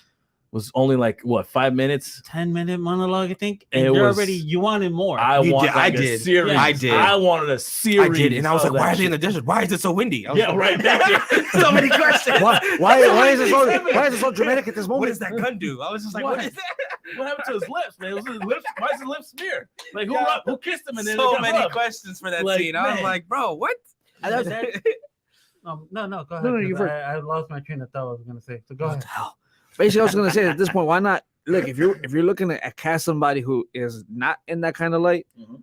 Speaker 2: Was only like what, 5 minutes?
Speaker 5: 10-minute monologue, I think. And
Speaker 2: It
Speaker 5: you're
Speaker 2: was-
Speaker 5: already you wanted more.
Speaker 2: I wanted
Speaker 4: I
Speaker 2: a
Speaker 4: did.
Speaker 2: series.
Speaker 5: Yeah.
Speaker 4: I did.
Speaker 2: I wanted a series.
Speaker 4: I did, and I was
Speaker 2: of
Speaker 4: like, "Why
Speaker 2: that
Speaker 4: are they in
Speaker 2: shit.
Speaker 4: the desert? Why is it so windy?" I was
Speaker 2: Yeah,
Speaker 4: like,
Speaker 2: right. Thank you.
Speaker 4: So many questions.
Speaker 3: Why is it so dramatic at this moment?
Speaker 4: What does that gun do? I was just like,
Speaker 2: What?
Speaker 4: "What is that?"
Speaker 2: What happened to his lips, man? Was his lips? Why is his lips smeared? Like who?
Speaker 4: Yeah.
Speaker 2: Who kissed him and then
Speaker 4: So
Speaker 2: it got
Speaker 4: many
Speaker 2: rubbed?
Speaker 4: questions for that
Speaker 2: Like,
Speaker 4: scene. I was
Speaker 2: man.
Speaker 4: like, "Bro, what?"
Speaker 5: No, go ahead.
Speaker 3: No,
Speaker 5: 'cause
Speaker 3: you first.
Speaker 5: I lost my train of thought. I was gonna say. So go ahead.
Speaker 3: Basically, I was gonna say at this point, why not? Look, if you're looking at cast somebody who is not in that kind of light,
Speaker 2: Mhm.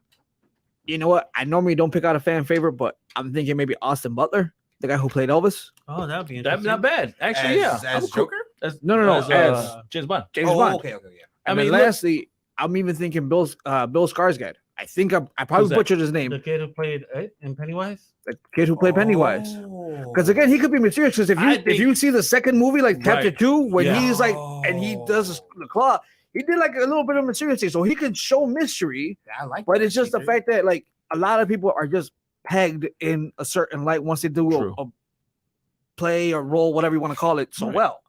Speaker 3: you know what? I normally don't pick out a fan favorite, but I'm thinking maybe Austin Butler, the guy who played Elvis.
Speaker 5: Oh, that would be
Speaker 2: That's
Speaker 5: interesting.
Speaker 2: not bad, actually.
Speaker 4: As
Speaker 2: I'm cool.
Speaker 4: Joker?
Speaker 3: No,
Speaker 2: As,
Speaker 3: as
Speaker 2: James Bond.
Speaker 3: James
Speaker 4: Oh,
Speaker 3: Bond.
Speaker 4: okay.
Speaker 3: And
Speaker 2: I
Speaker 3: then
Speaker 2: mean, look-
Speaker 3: lastly, I'm even thinking Bill Skarsgård. I think I
Speaker 2: Who's
Speaker 3: probably
Speaker 2: that?
Speaker 3: butchered his name.
Speaker 5: The kid who played it in Pennywise.
Speaker 3: The kid who played Pennywise.
Speaker 4: Oh.
Speaker 3: Because again, he could be mysterious. Because if
Speaker 2: I
Speaker 3: you
Speaker 2: think-
Speaker 3: if you see the second movie, like Chapter
Speaker 2: Right.
Speaker 3: 2, when
Speaker 2: Yeah.
Speaker 3: he's like and he does the claw, he did like a little bit of mysterious thing. So he could show mystery,
Speaker 4: I like
Speaker 3: but
Speaker 4: that.
Speaker 3: it's just the fact that like a lot of people are just pegged in a certain light once they do
Speaker 2: True.
Speaker 3: a play or role, whatever you want to call it, so
Speaker 2: Right.
Speaker 3: well.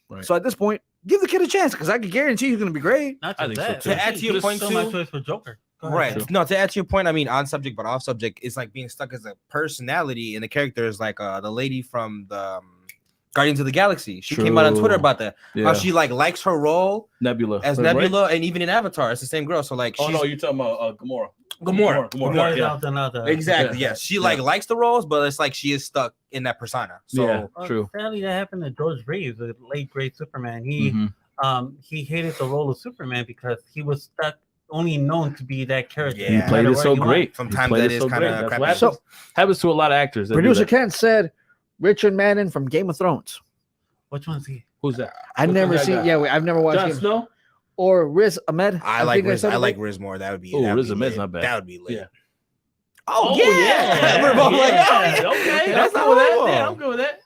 Speaker 2: Right.
Speaker 3: So at this point, give the kid a chance because I can guarantee he's gonna be great.
Speaker 5: Not
Speaker 2: I
Speaker 5: just
Speaker 2: think so,
Speaker 5: that.
Speaker 2: too.
Speaker 4: To add to your
Speaker 5: He's
Speaker 4: point,
Speaker 5: still my
Speaker 4: too-
Speaker 5: choice for Joker. Go ahead.
Speaker 4: Right.
Speaker 2: True.
Speaker 4: No, to add to your point, I mean, on subject but off subject, it's like being stuck as a personality, and the character is like the lady from the Guardians of the Galaxy. She came out on Twitter
Speaker 2: True.
Speaker 4: about that.
Speaker 2: Yeah.
Speaker 4: How she like likes her role
Speaker 2: Nebula.
Speaker 4: as
Speaker 2: Right?
Speaker 4: Nebula, and even in Avatar, it's the same girl. So like,
Speaker 2: Oh
Speaker 4: she's
Speaker 2: no, you're talking about Gamora.
Speaker 4: Gamora.
Speaker 5: More
Speaker 2: Yeah.
Speaker 5: than other.
Speaker 4: Exactly.
Speaker 2: Yeah.
Speaker 4: Yes, she like likes the roles, but it's like she is stuck in that persona. So
Speaker 2: Yeah. True.
Speaker 5: Sadly, that happened to George Reeves, the late great Superman. He
Speaker 2: Mhm.
Speaker 5: he hated the role of Superman because he was stuck, only known to be that character.
Speaker 4: Yeah.
Speaker 2: He played
Speaker 5: No
Speaker 2: it
Speaker 5: matter
Speaker 2: so
Speaker 5: where he went.
Speaker 2: great. He
Speaker 4: Sometimes
Speaker 2: played
Speaker 4: that
Speaker 2: it
Speaker 4: is
Speaker 2: so
Speaker 4: kinda
Speaker 2: great. That's
Speaker 4: crappy.
Speaker 2: what happens, happens to a lot of actors. that do
Speaker 3: Producer
Speaker 2: that.
Speaker 3: Kent said Richard Madden from Game of Thrones.
Speaker 5: Which one's he?
Speaker 2: Who's that?
Speaker 3: I've
Speaker 2: What's
Speaker 3: never
Speaker 2: that
Speaker 3: seen.
Speaker 2: guy?
Speaker 3: Yeah, I've never watched
Speaker 2: Jon
Speaker 3: Game.
Speaker 2: Snow.
Speaker 3: Or Riz Ahmed.
Speaker 4: I like
Speaker 3: think
Speaker 4: Riz.
Speaker 3: said
Speaker 4: I
Speaker 3: it
Speaker 4: like
Speaker 3: right.
Speaker 4: Riz more. That would be.
Speaker 2: Ooh,
Speaker 4: that would
Speaker 2: Riz
Speaker 4: be
Speaker 2: Ahmed's
Speaker 4: lit.
Speaker 2: not bad.
Speaker 4: That would be lit.
Speaker 2: Yeah.
Speaker 4: Oh, yeah. We're both like,
Speaker 2: yeah.
Speaker 4: oh,
Speaker 2: Okay,
Speaker 4: that's
Speaker 2: I'm
Speaker 4: not
Speaker 2: good with that.
Speaker 4: horrible.
Speaker 2: Yeah, I'm good with that.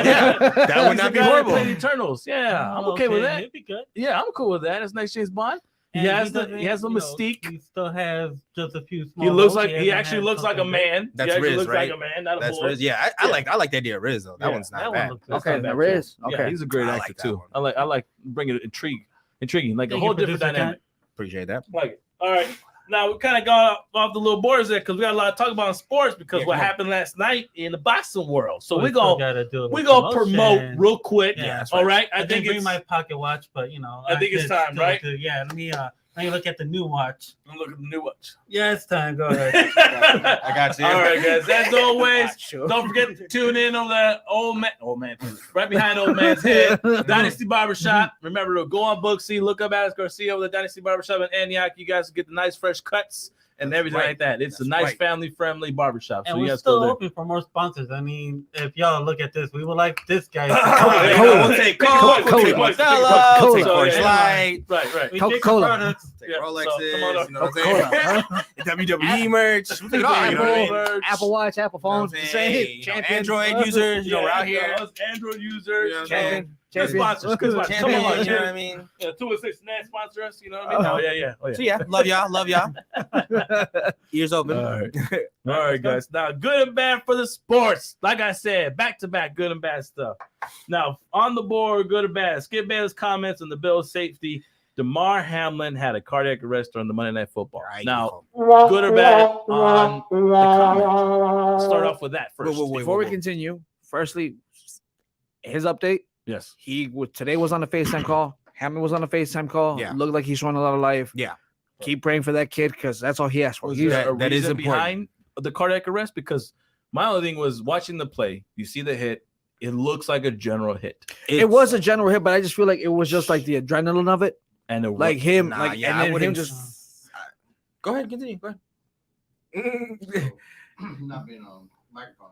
Speaker 4: yeah, that would not be
Speaker 2: He's the guy that
Speaker 4: horrible.
Speaker 2: played Eternals. Yeah, I'm okay with that.
Speaker 5: It'd be good.
Speaker 2: Yeah, I'm cool with that. That's next James Bond. He
Speaker 5: And
Speaker 2: has the
Speaker 5: doesn't,
Speaker 2: he has the
Speaker 5: you know,
Speaker 2: mystique.
Speaker 5: he still has just a few small.
Speaker 2: He looks
Speaker 5: roles.
Speaker 2: like he
Speaker 5: hasn't
Speaker 2: actually
Speaker 5: had
Speaker 2: looks like a
Speaker 5: something big.
Speaker 2: man.
Speaker 4: That's
Speaker 2: he actually
Speaker 4: Riz,
Speaker 2: looks
Speaker 4: right?
Speaker 2: like a man, not a
Speaker 4: That's
Speaker 2: boy.
Speaker 4: Riz. Yeah, I like the idea of Riz though. That
Speaker 2: Yeah,
Speaker 4: one's not
Speaker 5: That
Speaker 4: bad.
Speaker 5: one looks good.
Speaker 3: Okay,
Speaker 2: not bad,
Speaker 3: the
Speaker 2: too.
Speaker 3: Riz.
Speaker 2: Yeah,
Speaker 3: Okay.
Speaker 2: he's a great
Speaker 4: I
Speaker 2: actor
Speaker 4: like that
Speaker 2: too.
Speaker 4: one.
Speaker 2: I like bringing it intriguing, like a
Speaker 5: Thank
Speaker 2: whole
Speaker 5: you,
Speaker 2: different
Speaker 5: Producer
Speaker 2: dynamic.
Speaker 4: Appreciate that.
Speaker 2: Like it. All right. Now we kind of got off the little borders there because we got a lot to talk about in sports because
Speaker 4: Yeah,
Speaker 2: what
Speaker 4: come on.
Speaker 2: happened last night in the boxing world. So
Speaker 5: We
Speaker 2: we're
Speaker 5: still
Speaker 2: gonna
Speaker 5: gotta do a little
Speaker 2: we gonna promote
Speaker 5: promotion.
Speaker 2: real quick.
Speaker 5: Yeah,
Speaker 4: that's
Speaker 2: All
Speaker 4: right.
Speaker 2: right.
Speaker 5: I didn't bring my pocket watch, but you know,
Speaker 2: I think it's
Speaker 5: did
Speaker 2: time,
Speaker 5: still
Speaker 2: right?
Speaker 5: yeah, let me look at the new watch.
Speaker 2: Look at the new watch.
Speaker 5: Yeah, it's time. Go ahead.
Speaker 4: I got you.
Speaker 2: All right, guys. As always,
Speaker 3: Sure.
Speaker 2: don't forget to tune in on that old man, right behind old man's head, Dynasty Barbershop. Remember to go on Booksy, look up Alex Garcia with the Dynasty Barbershop in Antioch. You guys get the nice fresh cuts and everything
Speaker 4: right.
Speaker 2: like that. It's a
Speaker 4: That's
Speaker 2: nice
Speaker 4: right.
Speaker 2: family-friendly barbershop.
Speaker 5: And
Speaker 2: So you
Speaker 5: we're
Speaker 2: guys
Speaker 5: still
Speaker 2: go there.
Speaker 5: open for more sponsors. I mean, if y'all look at this, we would like this guy. to
Speaker 2: There
Speaker 5: come
Speaker 2: you
Speaker 5: on.
Speaker 2: go. We'll take Coke, we'll take
Speaker 3: Cola.
Speaker 2: Modelo,
Speaker 3: Cola.
Speaker 2: take
Speaker 4: Coors
Speaker 2: yeah.
Speaker 4: Light,
Speaker 2: Right.
Speaker 5: We
Speaker 3: Coca-Cola.
Speaker 5: take the products.
Speaker 4: take
Speaker 2: Yeah,
Speaker 4: Rolexes,
Speaker 2: so come on up.
Speaker 4: you know what I'm saying? WWE merch. We'll take it all, you know what I mean?
Speaker 3: Apple Watch, Apple phones, the same.
Speaker 4: You know, Android users, you know, we're out here.
Speaker 2: Us Android users,
Speaker 4: You know what I'm saying?
Speaker 2: good sponsors, good sponsors. Come
Speaker 4: Champion,
Speaker 2: on,
Speaker 4: you know what I
Speaker 2: champ.
Speaker 4: mean?
Speaker 2: Yeah, 216 Nat sponsor us. You know what I mean? Oh yeah.
Speaker 4: So yeah, love y'all. Ears open.
Speaker 2: All right, guys. Now, good and bad for the sports. Like I said, back to back, good and bad stuff. Now, on the board, good and bad. Skip Bayless comments on the Bills' safety. DeMar Hamlin had a cardiac arrest during the Monday Night Football.
Speaker 4: Right,
Speaker 2: Now, good or bad on the comment? Start off with that first.
Speaker 3: Before we continue, firstly, his update.
Speaker 2: Yes.
Speaker 3: Today was on a FaceTime call. Hammond was on a FaceTime call.
Speaker 4: Yeah.
Speaker 3: Looked like he's showing a lot of life.
Speaker 4: Yeah.
Speaker 3: Keep praying for that kid because that's all he asked for.
Speaker 2: Was
Speaker 3: He's-
Speaker 2: there a
Speaker 4: that is
Speaker 2: reason
Speaker 4: important.
Speaker 2: behind the cardiac arrest? Because my only thing was watching the play. You see the hit. It looks like a general hit.
Speaker 3: it was a general hit, but I just feel like it was just like the adrenaline of it.
Speaker 2: And it
Speaker 3: Like him,
Speaker 4: Nah,
Speaker 3: like
Speaker 4: yeah,
Speaker 3: and
Speaker 4: I
Speaker 3: then him
Speaker 4: wouldn't-
Speaker 3: just
Speaker 4: Go ahead, continue. Go ahead.
Speaker 6: Not being on microphone.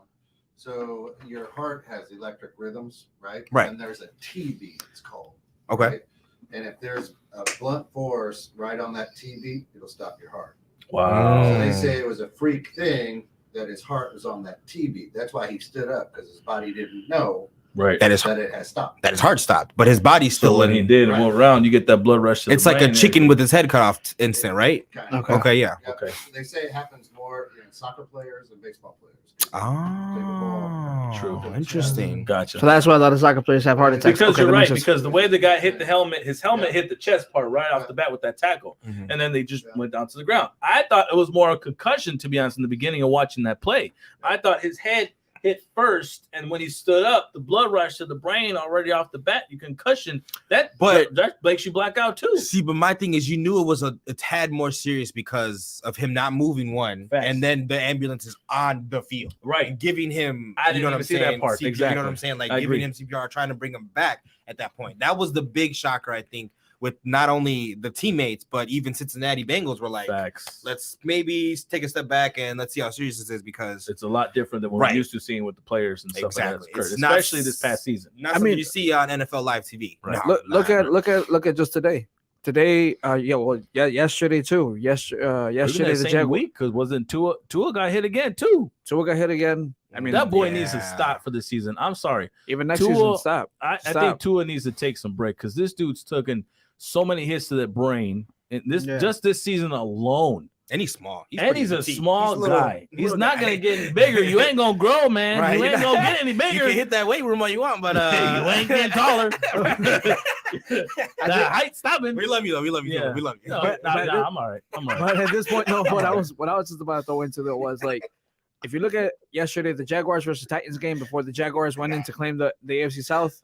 Speaker 6: So your heart has electric rhythms, right?
Speaker 4: Right.
Speaker 6: And there's a T beat, it's called.
Speaker 4: Okay.
Speaker 6: Right? And if there's a blunt force right on that T beat, it'll stop your heart.
Speaker 2: Wow.
Speaker 6: So they say it was a freak thing that his heart was on that T beat. That's why he stood up, because his body didn't know
Speaker 2: Right.
Speaker 4: That
Speaker 6: it has stopped.
Speaker 4: his heart stopped, but his body's still
Speaker 2: So when he did and went around, you get that blood rush.
Speaker 4: It's like a chicken with his head cut off instant, right?
Speaker 6: Kind of.
Speaker 4: Okay, yeah.
Speaker 6: Yeah,
Speaker 2: Okay.
Speaker 6: They say it happens more in soccer players and baseball players.
Speaker 4: Oh,
Speaker 2: True.
Speaker 4: Interesting.
Speaker 2: Gotcha.
Speaker 3: So that's why a lot of soccer players have heart attacks.
Speaker 2: Because
Speaker 3: Okay,
Speaker 2: you're
Speaker 3: that
Speaker 2: right.
Speaker 3: makes sense.
Speaker 2: Because the way the guy hit the helmet, his helmet hit the chest part right off the bat with that tackle,
Speaker 4: Mhm.
Speaker 2: and then they just went down to the ground. I thought it was more a concussion, to be honest, in the beginning of watching that play. I thought his head hit first, and when he stood up, the blood rush to the brain already off the bat, you concussion that makes you black out too.
Speaker 4: See, but my thing is, you knew it was a tad more serious because of him not moving one,
Speaker 2: Facts.
Speaker 4: and then the ambulance is on the field,
Speaker 2: Right.
Speaker 4: and giving him.
Speaker 2: I didn't
Speaker 4: you know what
Speaker 2: even
Speaker 4: I'm
Speaker 2: see that
Speaker 4: saying?
Speaker 2: part.
Speaker 4: CPR,
Speaker 2: Exactly.
Speaker 4: You know what I'm saying? Like
Speaker 2: I
Speaker 4: giving
Speaker 2: agree.
Speaker 4: him CPR, trying to bring him back at that point. That was the big shocker, I think, with not only the teammates but even Cincinnati Bengals were like,
Speaker 2: Facts.
Speaker 4: let's maybe take a step back and let's see how serious this is, because
Speaker 2: It's a lot different than what
Speaker 4: Right.
Speaker 2: we're used to seeing with the players and stuff
Speaker 4: Exactly.
Speaker 2: like that.
Speaker 4: It's not
Speaker 2: Especially this past season.
Speaker 4: not something you see on NFL live TV.
Speaker 2: Right.
Speaker 4: No,
Speaker 3: Look at just today. Today, yesterday too. Yesterday the Jaguars.
Speaker 2: week, because wasn't Tua got hit again too.
Speaker 3: Tua got hit again. I mean,
Speaker 2: That boy needs to
Speaker 4: yeah.
Speaker 2: stop for the season. I'm sorry.
Speaker 3: even next
Speaker 2: Tua-
Speaker 3: season, stop.
Speaker 2: I
Speaker 3: Stop.
Speaker 2: think Tua needs to take some break because this dude's taken so many hits to that brain. And just this season alone.
Speaker 4: And he's small.
Speaker 2: He's
Speaker 4: pretty
Speaker 2: a
Speaker 4: petite.
Speaker 2: small
Speaker 4: He's a little-
Speaker 2: guy. He's
Speaker 4: little
Speaker 2: not
Speaker 4: guy.
Speaker 2: gonna get any bigger. You ain't gonna grow, man.
Speaker 4: Right,
Speaker 2: You ain't
Speaker 4: you're
Speaker 2: gonna
Speaker 4: not-
Speaker 2: get any
Speaker 4: You
Speaker 2: bigger.
Speaker 4: can hit that weight room all you want, but
Speaker 2: You ain't getting taller. Height stopping.
Speaker 4: we love you though. We love you.
Speaker 2: Yeah.
Speaker 4: We love you.
Speaker 2: No,
Speaker 3: But- but-
Speaker 2: I'm all right. I'm all right.
Speaker 3: But at this point, no. What I was just about to throw into it was like, if you look at yesterday, the Jaguars versus Titans game before the Jaguars went in to claim the AFC South,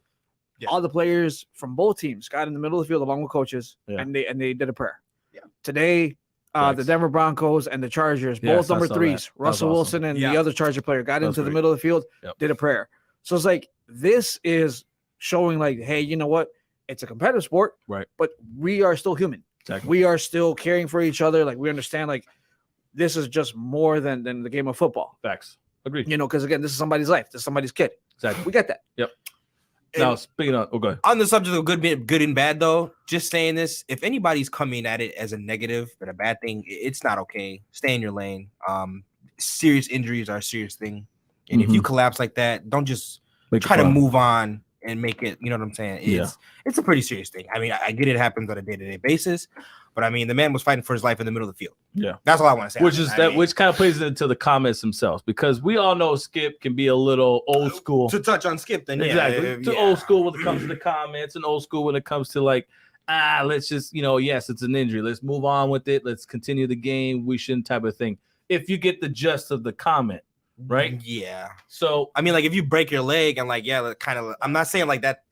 Speaker 4: Yeah.
Speaker 3: all the players from both teams got in the middle of the field along with coaches,
Speaker 2: Yeah.
Speaker 3: and they did a prayer.
Speaker 4: Yeah.
Speaker 3: Today, the
Speaker 2: Thanks.
Speaker 3: Denver Broncos and the Chargers,
Speaker 2: Yes,
Speaker 3: both
Speaker 2: I
Speaker 3: number
Speaker 2: saw
Speaker 3: threes,
Speaker 2: that. That was
Speaker 3: Russell
Speaker 2: awesome.
Speaker 3: Wilson and
Speaker 4: Yeah.
Speaker 3: the other Charger player got
Speaker 2: That was
Speaker 3: into the
Speaker 2: great.
Speaker 3: middle of the field,
Speaker 2: Yep.
Speaker 3: did a prayer. So it's like this is showing like, hey, you know what? It's a competitive sport,
Speaker 2: Right.
Speaker 3: But we are still human.
Speaker 2: Exactly.
Speaker 3: We are still caring for each other. Like we understand, like this is just more than the game of football.
Speaker 2: Facts. Agreed.
Speaker 3: You know, because again, this is somebody's life. This is somebody's kid.
Speaker 2: Exactly.
Speaker 3: We get that.
Speaker 2: Now speaking of, go ahead.
Speaker 4: On the subject of good and bad, though, just saying this: if anybody's coming at it as a negative and a bad thing, it's not okay. Stay in your lane. Serious injuries are a serious thing, and if you collapse like that, don't just
Speaker 2: Make
Speaker 4: try
Speaker 2: a
Speaker 4: to
Speaker 2: problem.
Speaker 4: move on and make it. You know what I'm saying? It's a pretty serious thing. I mean, I get it happens on a day-to-day basis, but I mean, the man was fighting for his life in the middle of the field.
Speaker 2: Yeah.
Speaker 4: That's all I want to say.
Speaker 2: Which is which kind of plays into the comments themselves, because we all know Skip can be a little old school.
Speaker 4: To touch on Skip, then
Speaker 2: Exactly. To old school when it comes to the comments, and old school when it comes to like, let's just, yes, it's an injury. Let's move on with it. Let's continue the game. We shouldn't, type of thing. If you get the gist of the comment, right?
Speaker 4: Yeah.
Speaker 2: So
Speaker 4: I mean, like if you break your leg and like, kind of, I'm not saying like that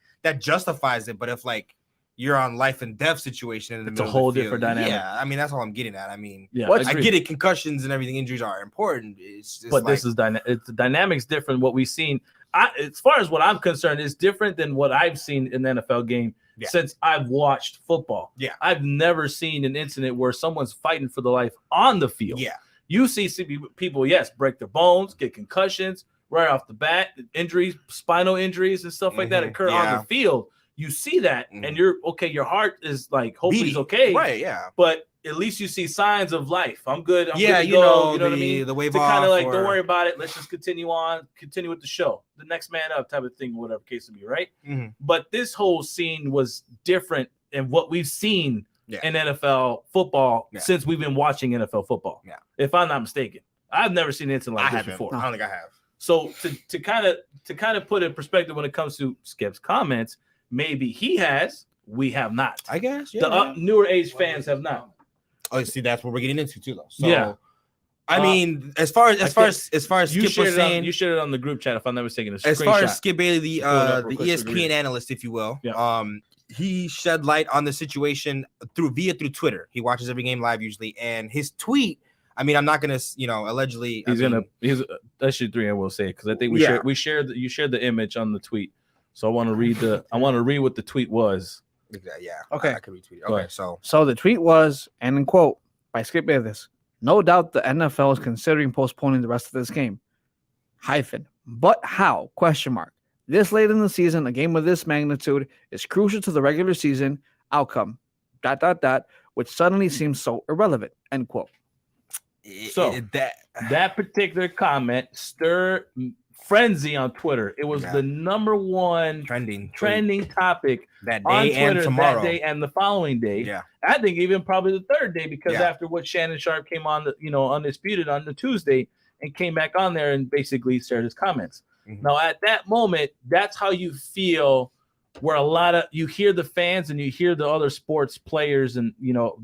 Speaker 4: justifies it, but if like you're on life and death situation in the
Speaker 2: It's a
Speaker 4: middle
Speaker 2: whole
Speaker 4: of the
Speaker 2: different
Speaker 4: field,
Speaker 2: dynamic.
Speaker 4: Yeah, I mean that's all I'm getting at. I mean,
Speaker 2: yeah,
Speaker 3: What's-
Speaker 4: I
Speaker 2: agreed.
Speaker 4: get it. Concussions and everything, injuries are important. It's just
Speaker 2: But
Speaker 4: like,
Speaker 2: this is the dynamics different. What we've seen, as far as what I'm concerned, is different than what I've seen in the NFL game
Speaker 4: Yeah.
Speaker 2: since I've watched football.
Speaker 4: Yeah.
Speaker 2: I've never seen an incident where someone's fighting for the life on the field.
Speaker 4: yeah,
Speaker 2: You see people, yes, break their bones, get concussions right off the bat, injuries, spinal injuries, and stuff like that
Speaker 4: Mhm,
Speaker 2: occur
Speaker 4: yeah.
Speaker 2: on the field. You see that, and
Speaker 4: Mhm.
Speaker 2: you're okay. Your heart is like, hopefully,
Speaker 4: Beating.
Speaker 2: he's okay,
Speaker 4: right, yeah,
Speaker 2: but at least you see signs of life. I'm good. I'm
Speaker 4: yeah.
Speaker 2: good to
Speaker 4: You
Speaker 2: go.
Speaker 4: know,
Speaker 2: You know what I mean?
Speaker 4: the wave
Speaker 2: To kind
Speaker 4: off,
Speaker 2: of like,
Speaker 4: or-
Speaker 2: don't worry about it. Let's just continue on, continue with the show. The next man up type of thing, whatever case it be, right?
Speaker 4: Mhm.
Speaker 2: But this whole scene was different in what we've seen
Speaker 4: Yeah.
Speaker 2: in NFL football
Speaker 4: Yeah.
Speaker 2: since we've been watching NFL football.
Speaker 4: Yeah.
Speaker 2: If I'm not mistaken, I've never seen an incident
Speaker 4: I
Speaker 2: like this
Speaker 4: haven't.
Speaker 2: before.
Speaker 4: I don't think I have.
Speaker 2: So to kind of put in perspective when it comes to Skip's comments, maybe he has, we have not.
Speaker 4: I guess. Yeah.
Speaker 2: The newer age fans have not.
Speaker 4: Oh, see, that's what we're getting into too, though. So,
Speaker 2: Yeah.
Speaker 4: I mean, as far as
Speaker 2: You
Speaker 4: Skip
Speaker 2: shared
Speaker 4: was
Speaker 2: it on,
Speaker 4: saying,
Speaker 2: you shared it on the group chat, if I'm not mistaken. A
Speaker 4: as far as
Speaker 2: screenshot.
Speaker 4: Skip Bailey,
Speaker 2: Pull it up
Speaker 4: the
Speaker 2: real quick so we can read
Speaker 4: ESPN
Speaker 2: it.
Speaker 4: analyst, if you will,
Speaker 2: Yeah.
Speaker 4: he shed light on the situation through Twitter. He watches every game live usually, and his tweet. I mean, I'm not gonna, allegedly.
Speaker 2: he's that's your three. I will say, because I think you shared the image on the tweet. So I want to read what the tweet was.
Speaker 4: Yeah.
Speaker 3: Okay.
Speaker 4: I could retweet it.
Speaker 2: Go
Speaker 4: Okay,
Speaker 2: ahead.
Speaker 3: So the tweet was, and in quote by Skip Bayless, no doubt the NFL is considering postponing the rest of this game. But how? Question mark. This late in the season, a game of this magnitude is crucial to the regular season outcome. ... Which suddenly seems so irrelevant. End quote.
Speaker 2: So that particular comment stirred frenzy on Twitter. It was the number one trending topic
Speaker 4: that day
Speaker 2: on Twitter
Speaker 4: and tomorrow.
Speaker 2: That day and the following day.
Speaker 4: Yeah,
Speaker 2: I think even probably the third day, because after what Shannon Sharp came on, Undisputed on the Tuesday and came back on there and basically shared his comments. Now at that moment, that's how you feel. Where a lot of you hear the fans and you hear the other sports players and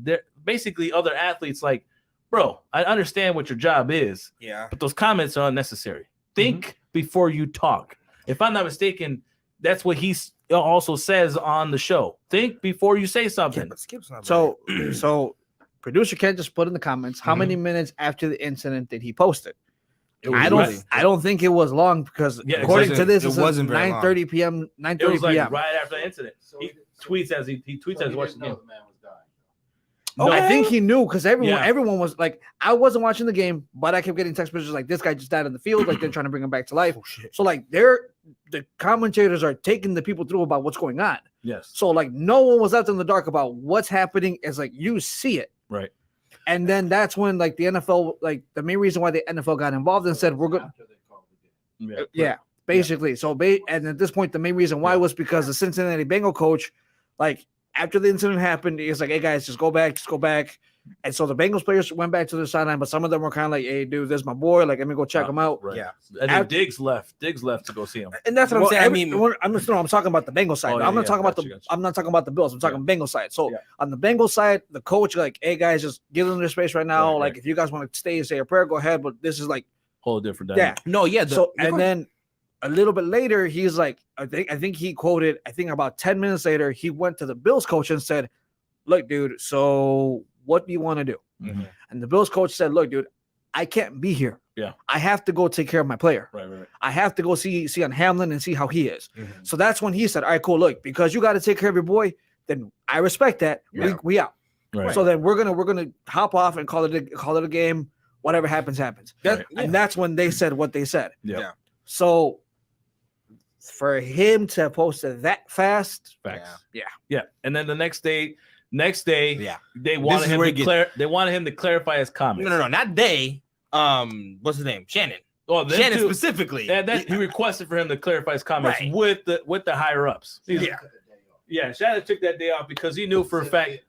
Speaker 2: they're basically other athletes like, bro, I understand what your job is, but those comments are unnecessary. Think before you talk. If I'm not mistaken, that's what he also says on the show. Think before you say something.
Speaker 3: So producer Ken just put in the comments how many minutes after the incident did he post it? I don't think it was long because according to this, it wasn't 9:30 p.m. 9:30
Speaker 2: It was like
Speaker 3: p.m.
Speaker 2: right after the incident. He tweets as he tweets as he's watching the game.
Speaker 3: No, I think he knew because everyone was like, I wasn't watching the game, but I kept getting text messages like, this guy just died in the field, like they're trying to bring him back to life. So like the commentators are taking the people through about what's going on.
Speaker 2: Yes.
Speaker 3: So like no one was left in the dark about what's happening. It's like you see it.
Speaker 2: Right.
Speaker 3: And then that's when like the NFL, like the main reason why the NFL got involved and said we're good. Yeah, basically. Yeah. So and at this point, the main reason why was because the Cincinnati Bengal coach, like after the incident happened, he was like, "Hey guys, just go back." And so the Bengals players went back to their sideline, but some of them were kind of like, "Hey, dude, this is my boy. Like, let me go check him out."
Speaker 2: Right. Yeah. And then Diggs left. Diggs left to go see him.
Speaker 3: And that's what I'm saying. I'm talking about the Bengals side. I'm not talking about I'm not talking about the Bills. I'm talking Bengals side. So on the Bengals side, the coach like, "Hey guys, just give them their space right now. Like, if you guys want to stay and say a prayer, go ahead. But this is like
Speaker 2: whole different dynamic."
Speaker 3: Then a little bit later, he's like, I think he quoted, about 10 minutes later, he went to the Bills coach and said, "Look, dude, so what do you want to do?" Mm-hmm. And the Bills coach said, "Look, dude, I can't be here.
Speaker 2: Yeah,
Speaker 3: I have to go take care of my player.
Speaker 2: Right.
Speaker 3: I have to go see on Hamlin and see how he is." Mm-hmm. So that's when he said, "All right, cool. Look, because you got to take care of your boy, then I respect that. Yeah. We out. Right. So then we're gonna hop off and call it a game. Whatever happens, happens." And that's when they said what they said.
Speaker 2: Yeah.
Speaker 3: So for him to post it that fast,
Speaker 2: yeah. And then the next day, they wanted him to clarify his comments.
Speaker 4: No, not they. What's his name? Shannon.
Speaker 2: Well,
Speaker 4: Shannon specifically.
Speaker 2: He requested for him to clarify his comments with the higher ups. Yeah. Shannon took that day off because he knew for a fact.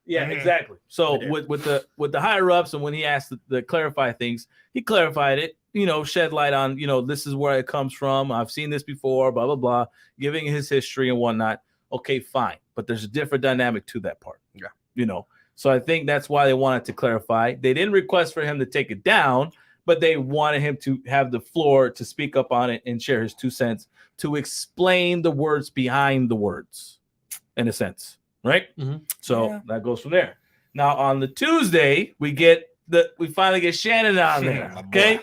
Speaker 2: Yeah, exactly. So with the higher ups, and when he asked to clarify things, he clarified it. Shed light on, this is where it comes from. I've seen this before, blah, blah, blah, giving his history and whatnot. Okay, fine. But there's a different dynamic to that part. Yeah. So I think that's why they wanted to clarify. They didn't request for him to take it down, but they wanted him to have the floor to speak up on it and share his 2 cents to explain the words behind the words, in a sense. Right? Mm-hmm. So that goes from there. Now on the Tuesday, we finally get Shannon on there.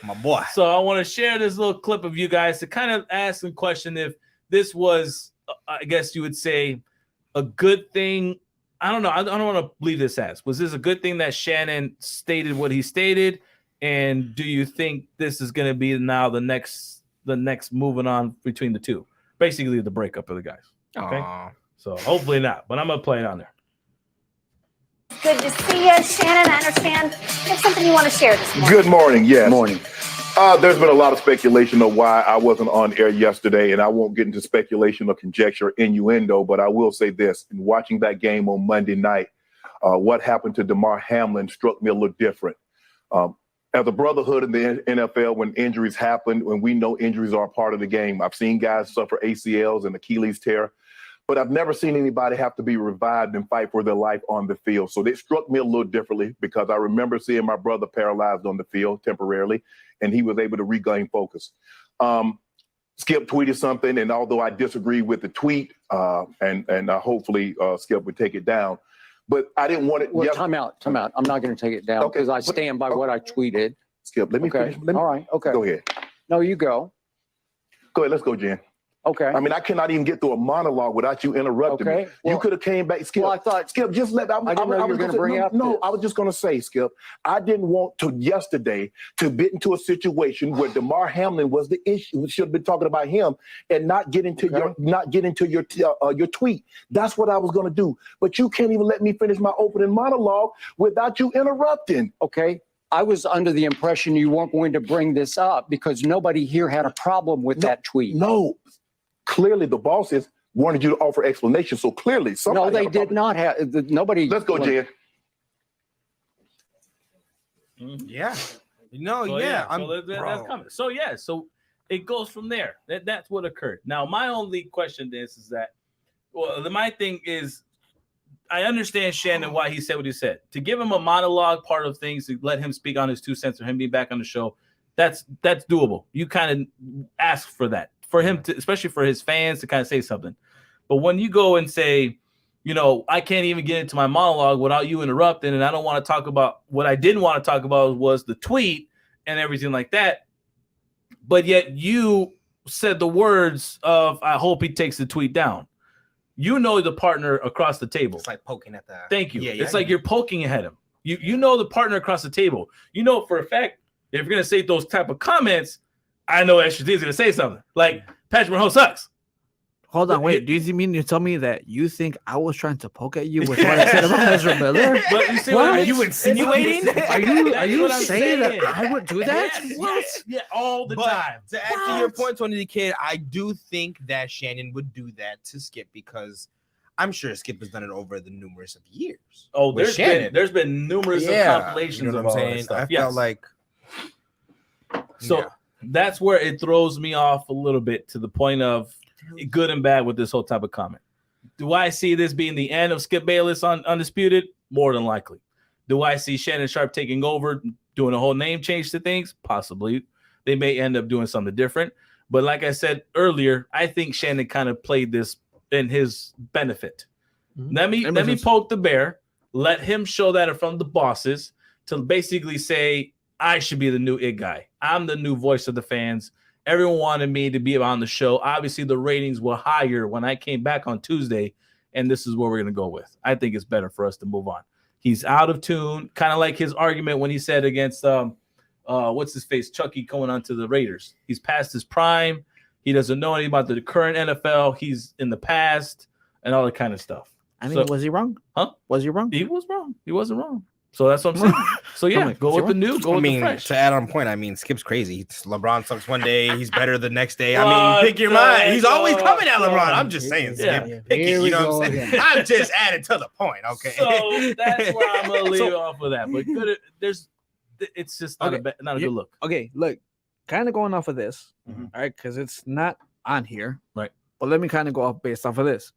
Speaker 4: My boy.
Speaker 2: So I want to share this little clip of you guys to kind of ask and question if this was, I guess you would say, a good thing. I don't know. I don't want to believe this as. Was this a good thing that Shannon stated what he stated? And do you think this is going to be now the next moving on between the two? Basically the breakup of the guys. Okay. So hopefully not, but I'm going to play it on there.
Speaker 7: Good to see you, Shannon. I understand you have something you want to share this morning.
Speaker 8: Good morning. Yes. Morning. There's been a lot of speculation of why I wasn't on air yesterday, and I won't get into speculation or conjecture, innuendo, but I will say this. In watching that game on Monday night, what happened to Damar Hamlin struck me a little different. As a brotherhood in the NFL, when injuries happen, when we know injuries are a part of the game, I've seen guys suffer ACLs and Achilles tear, but I've never seen anybody have to be revived and fight for their life on the field. So they struck me a little differently because I remember seeing my brother paralyzed on the field temporarily, and he was able to regain focus. Skip tweeted something, and although I disagree with the tweet, and hopefully Skip would take it down, but I didn't want it.
Speaker 9: Well, time out. I'm not going to take it down because I stand by what I tweeted.
Speaker 8: Skip, let me finish.
Speaker 9: All right. Okay.
Speaker 8: Go ahead.
Speaker 9: No, you go.
Speaker 8: Go ahead. Let's go, Jen.
Speaker 9: Okay.
Speaker 8: I mean, I cannot even get through a monologue without you interrupting me.
Speaker 9: Okay. Well,
Speaker 8: You could have came back, Skip.
Speaker 9: Well, I thought
Speaker 8: Skip, just let.
Speaker 9: I didn't know you were going to bring up.
Speaker 8: No,
Speaker 9: this.
Speaker 8: I was just going to say, Skip. I didn't want to yesterday to get into a situation where DeMar Hamlin was the issue. We should have been talking about him and not get into your tweet. That's what I was going to do. But you can't even let me finish my opening monologue without you interrupting.
Speaker 9: Okay. I was under the impression you weren't going to bring this up because nobody here had a problem with that tweet.
Speaker 8: No. Clearly, the bosses wanted you to offer explanation. So clearly, somebody.
Speaker 9: No, they did not have. Nobody.
Speaker 8: Let's go, Jen.
Speaker 4: Yeah. No,
Speaker 2: So,
Speaker 4: yeah.
Speaker 2: that's coming. So yeah, so it goes from there. That's what occurred. Now, my only question is that, my thing is, I understand Shannon why he said what he said. To give him a monologue part of things, to let him speak on his 2 cents, or him being back on the show, that's doable. You kind of ask for that, for him to, especially for his fans, to kind of say something. But when you go and say, I can't even get into my monologue without you interrupting, and I don't want to talk about what I didn't want to talk about was the tweet and everything like that. But yet you said the words of, I hope he takes the tweet down. The partner across the table.
Speaker 4: It's like poking at the.
Speaker 2: Thank you.
Speaker 4: Yeah,
Speaker 2: It's like you're poking at him. You the partner across the table. For a fact, if you're gonna say those type of comments, I know Extra D is gonna say something like Patrick Mahomes sucks.
Speaker 3: Hold on, wait. Do you mean you tell me that you think I was trying to poke at you with what I said about Ezra Miller?
Speaker 2: But you see
Speaker 3: What?
Speaker 2: what
Speaker 4: Are you insinuating?
Speaker 3: Are you
Speaker 2: what I'm
Speaker 3: saying that
Speaker 2: saying.
Speaker 3: I would do that?
Speaker 2: Yes,
Speaker 3: What?
Speaker 2: Yeah, all the time.
Speaker 4: To add to your point, Tony the Kid, I do think that Shannon would do that to Skip because I'm sure Skip has done it over the numerous of years.
Speaker 2: Oh,
Speaker 4: with
Speaker 2: there's been numerous compilations
Speaker 4: you know
Speaker 2: of
Speaker 4: what I'm
Speaker 2: all
Speaker 4: saying.
Speaker 2: that stuff.
Speaker 4: I
Speaker 2: Yes.
Speaker 4: felt like
Speaker 2: So that's where it throws me off a little bit, to the point of good and bad with this whole type of comment. Do I see this being the end of Skip Bayless on Undisputed? More than likely. Do I see Shannon Sharp taking over, doing a whole name change to things? Possibly. They may end up doing something different. But like I said earlier, I think Shannon kind of played this in his benefit.
Speaker 3: Mm-hmm.
Speaker 2: Let me poke the bear. Let him show that in front of the bosses, to basically say, I should be the new it guy. I'm the new voice of the fans. Everyone wanted me to be on the show. Obviously, the ratings were higher when I came back on Tuesday, and this is what we're going to go with. I think it's better for us to move on. He's out of tune, kind of like his argument when he said against, what's his face, Chucky, going on to the Raiders. He's past his prime. He doesn't know anything about the current NFL. He's in the past and all that kind of stuff.
Speaker 3: I mean, was he wrong?
Speaker 2: Huh?
Speaker 3: Was he wrong?
Speaker 2: He was wrong. He wasn't wrong. So that's what I'm saying. So yeah, go with the new. Go with the fresh.
Speaker 4: To add on point, Skip's crazy. LeBron sucks one day, he's better the next day. Pick your mind. He's always coming at LeBron. I'm just saying, Skip.
Speaker 2: Yeah.
Speaker 4: Pick it, you know what I'm saying? I'm just adding to the point, okay?
Speaker 2: So that's where I'm gonna leave off with that. But it's just not a good look.
Speaker 3: Okay, look, kind of going off of this, all right, because it's not on here,
Speaker 2: right?
Speaker 3: But let me kind of go off based off of this,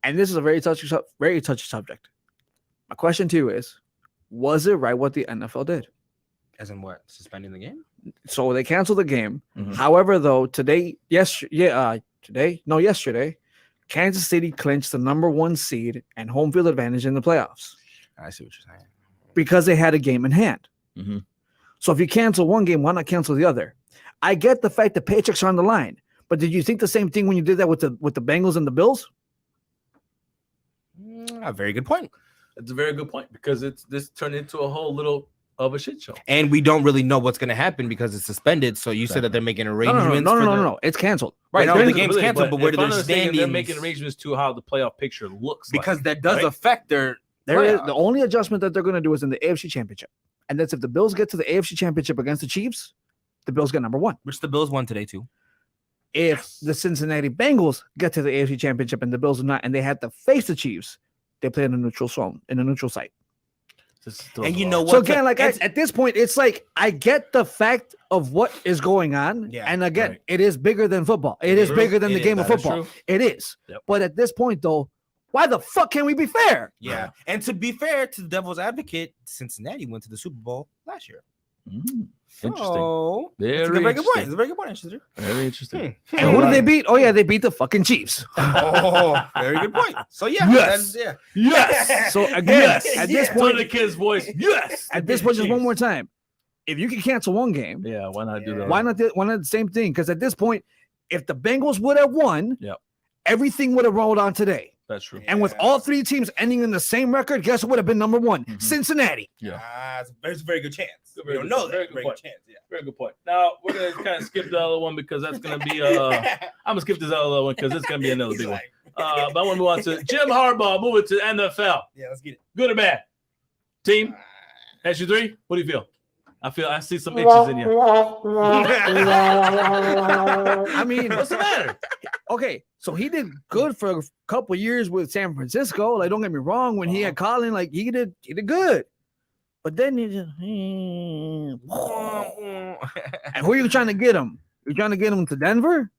Speaker 3: and this is a very touchy subject. My question to you is, was it right what the NFL did?
Speaker 4: As in what? Suspending the game?
Speaker 3: So they canceled the game. Mm-hmm. However, though, yesterday, Kansas City clinched the #1 seed and home field advantage in the playoffs.
Speaker 4: I see what you're saying.
Speaker 3: Because they had a game in hand.
Speaker 2: Mm-hmm.
Speaker 3: So if you cancel one game, why not cancel the other? I get the fact that paychecks are on the line, but did you think the same thing when you did that with the Bengals and the Bills?
Speaker 4: A very good point.
Speaker 2: It's a very good point, because this turned into a whole little of a shit show,
Speaker 4: and we don't really know what's going to happen because it's suspended. So you said that they're making arrangements.
Speaker 3: No, it's canceled.
Speaker 4: Right, no, the game's canceled, but where they're standing,
Speaker 2: they're making arrangements to how the playoff picture looks,
Speaker 4: because that does affect their.
Speaker 3: The only adjustment that they're going to do is in the AFC Championship, and that's if the Bills get to the AFC Championship against the Chiefs, the Bills get #1,
Speaker 4: which the Bills won today too.
Speaker 3: If the Cincinnati Bengals get to the AFC Championship and the Bills do not, and they had to face the Chiefs, they play in a neutral zone, in a neutral site.
Speaker 4: And you know what?
Speaker 3: So again, at this point, it's like I get the fact of what is going on, and again, it is bigger than football. It is bigger than the game of football. It is. Yep. But at this point, though, why the fuck can't we be fair?
Speaker 4: Yeah. And to be fair to the devil's advocate, Cincinnati went to the Super Bowl last year.
Speaker 2: Interesting.
Speaker 4: Very good point. It's a very good point, actually.
Speaker 2: Very interesting.
Speaker 3: And who did they beat? Oh yeah, they beat the fucking Chiefs.
Speaker 4: Very good point. So yeah,
Speaker 3: yes. So again, at this point,
Speaker 2: the kid's voice. Yes.
Speaker 3: At this point, just one more time. If you can cancel one game,
Speaker 2: why not do that?
Speaker 3: Why not the same thing? Because at this point, if the Bengals would have won, everything would have rolled on today.
Speaker 2: That's true.
Speaker 3: And with all three teams ending in the same record, guess what would have been number one? Cincinnati.
Speaker 4: There's a very good chance. We don't know that. Very good chance. Yeah.
Speaker 2: Very good point. Now we're gonna kind of skip the other one because that's gonna be I'm gonna skip this other one because it's gonna be another big one. But I want to move on to Jim Harbaugh moving to NFL.
Speaker 4: Yeah, let's get it.
Speaker 2: Good or bad? Team, SU3, what do you feel? I see some itches in you.
Speaker 3: I mean,
Speaker 2: what's the matter?
Speaker 3: Okay, so he did good for a couple years with San Francisco. Like, don't get me wrong, when he had Colin, like he did good. But then you just and who are you trying to get him? You're trying to get him to Denver?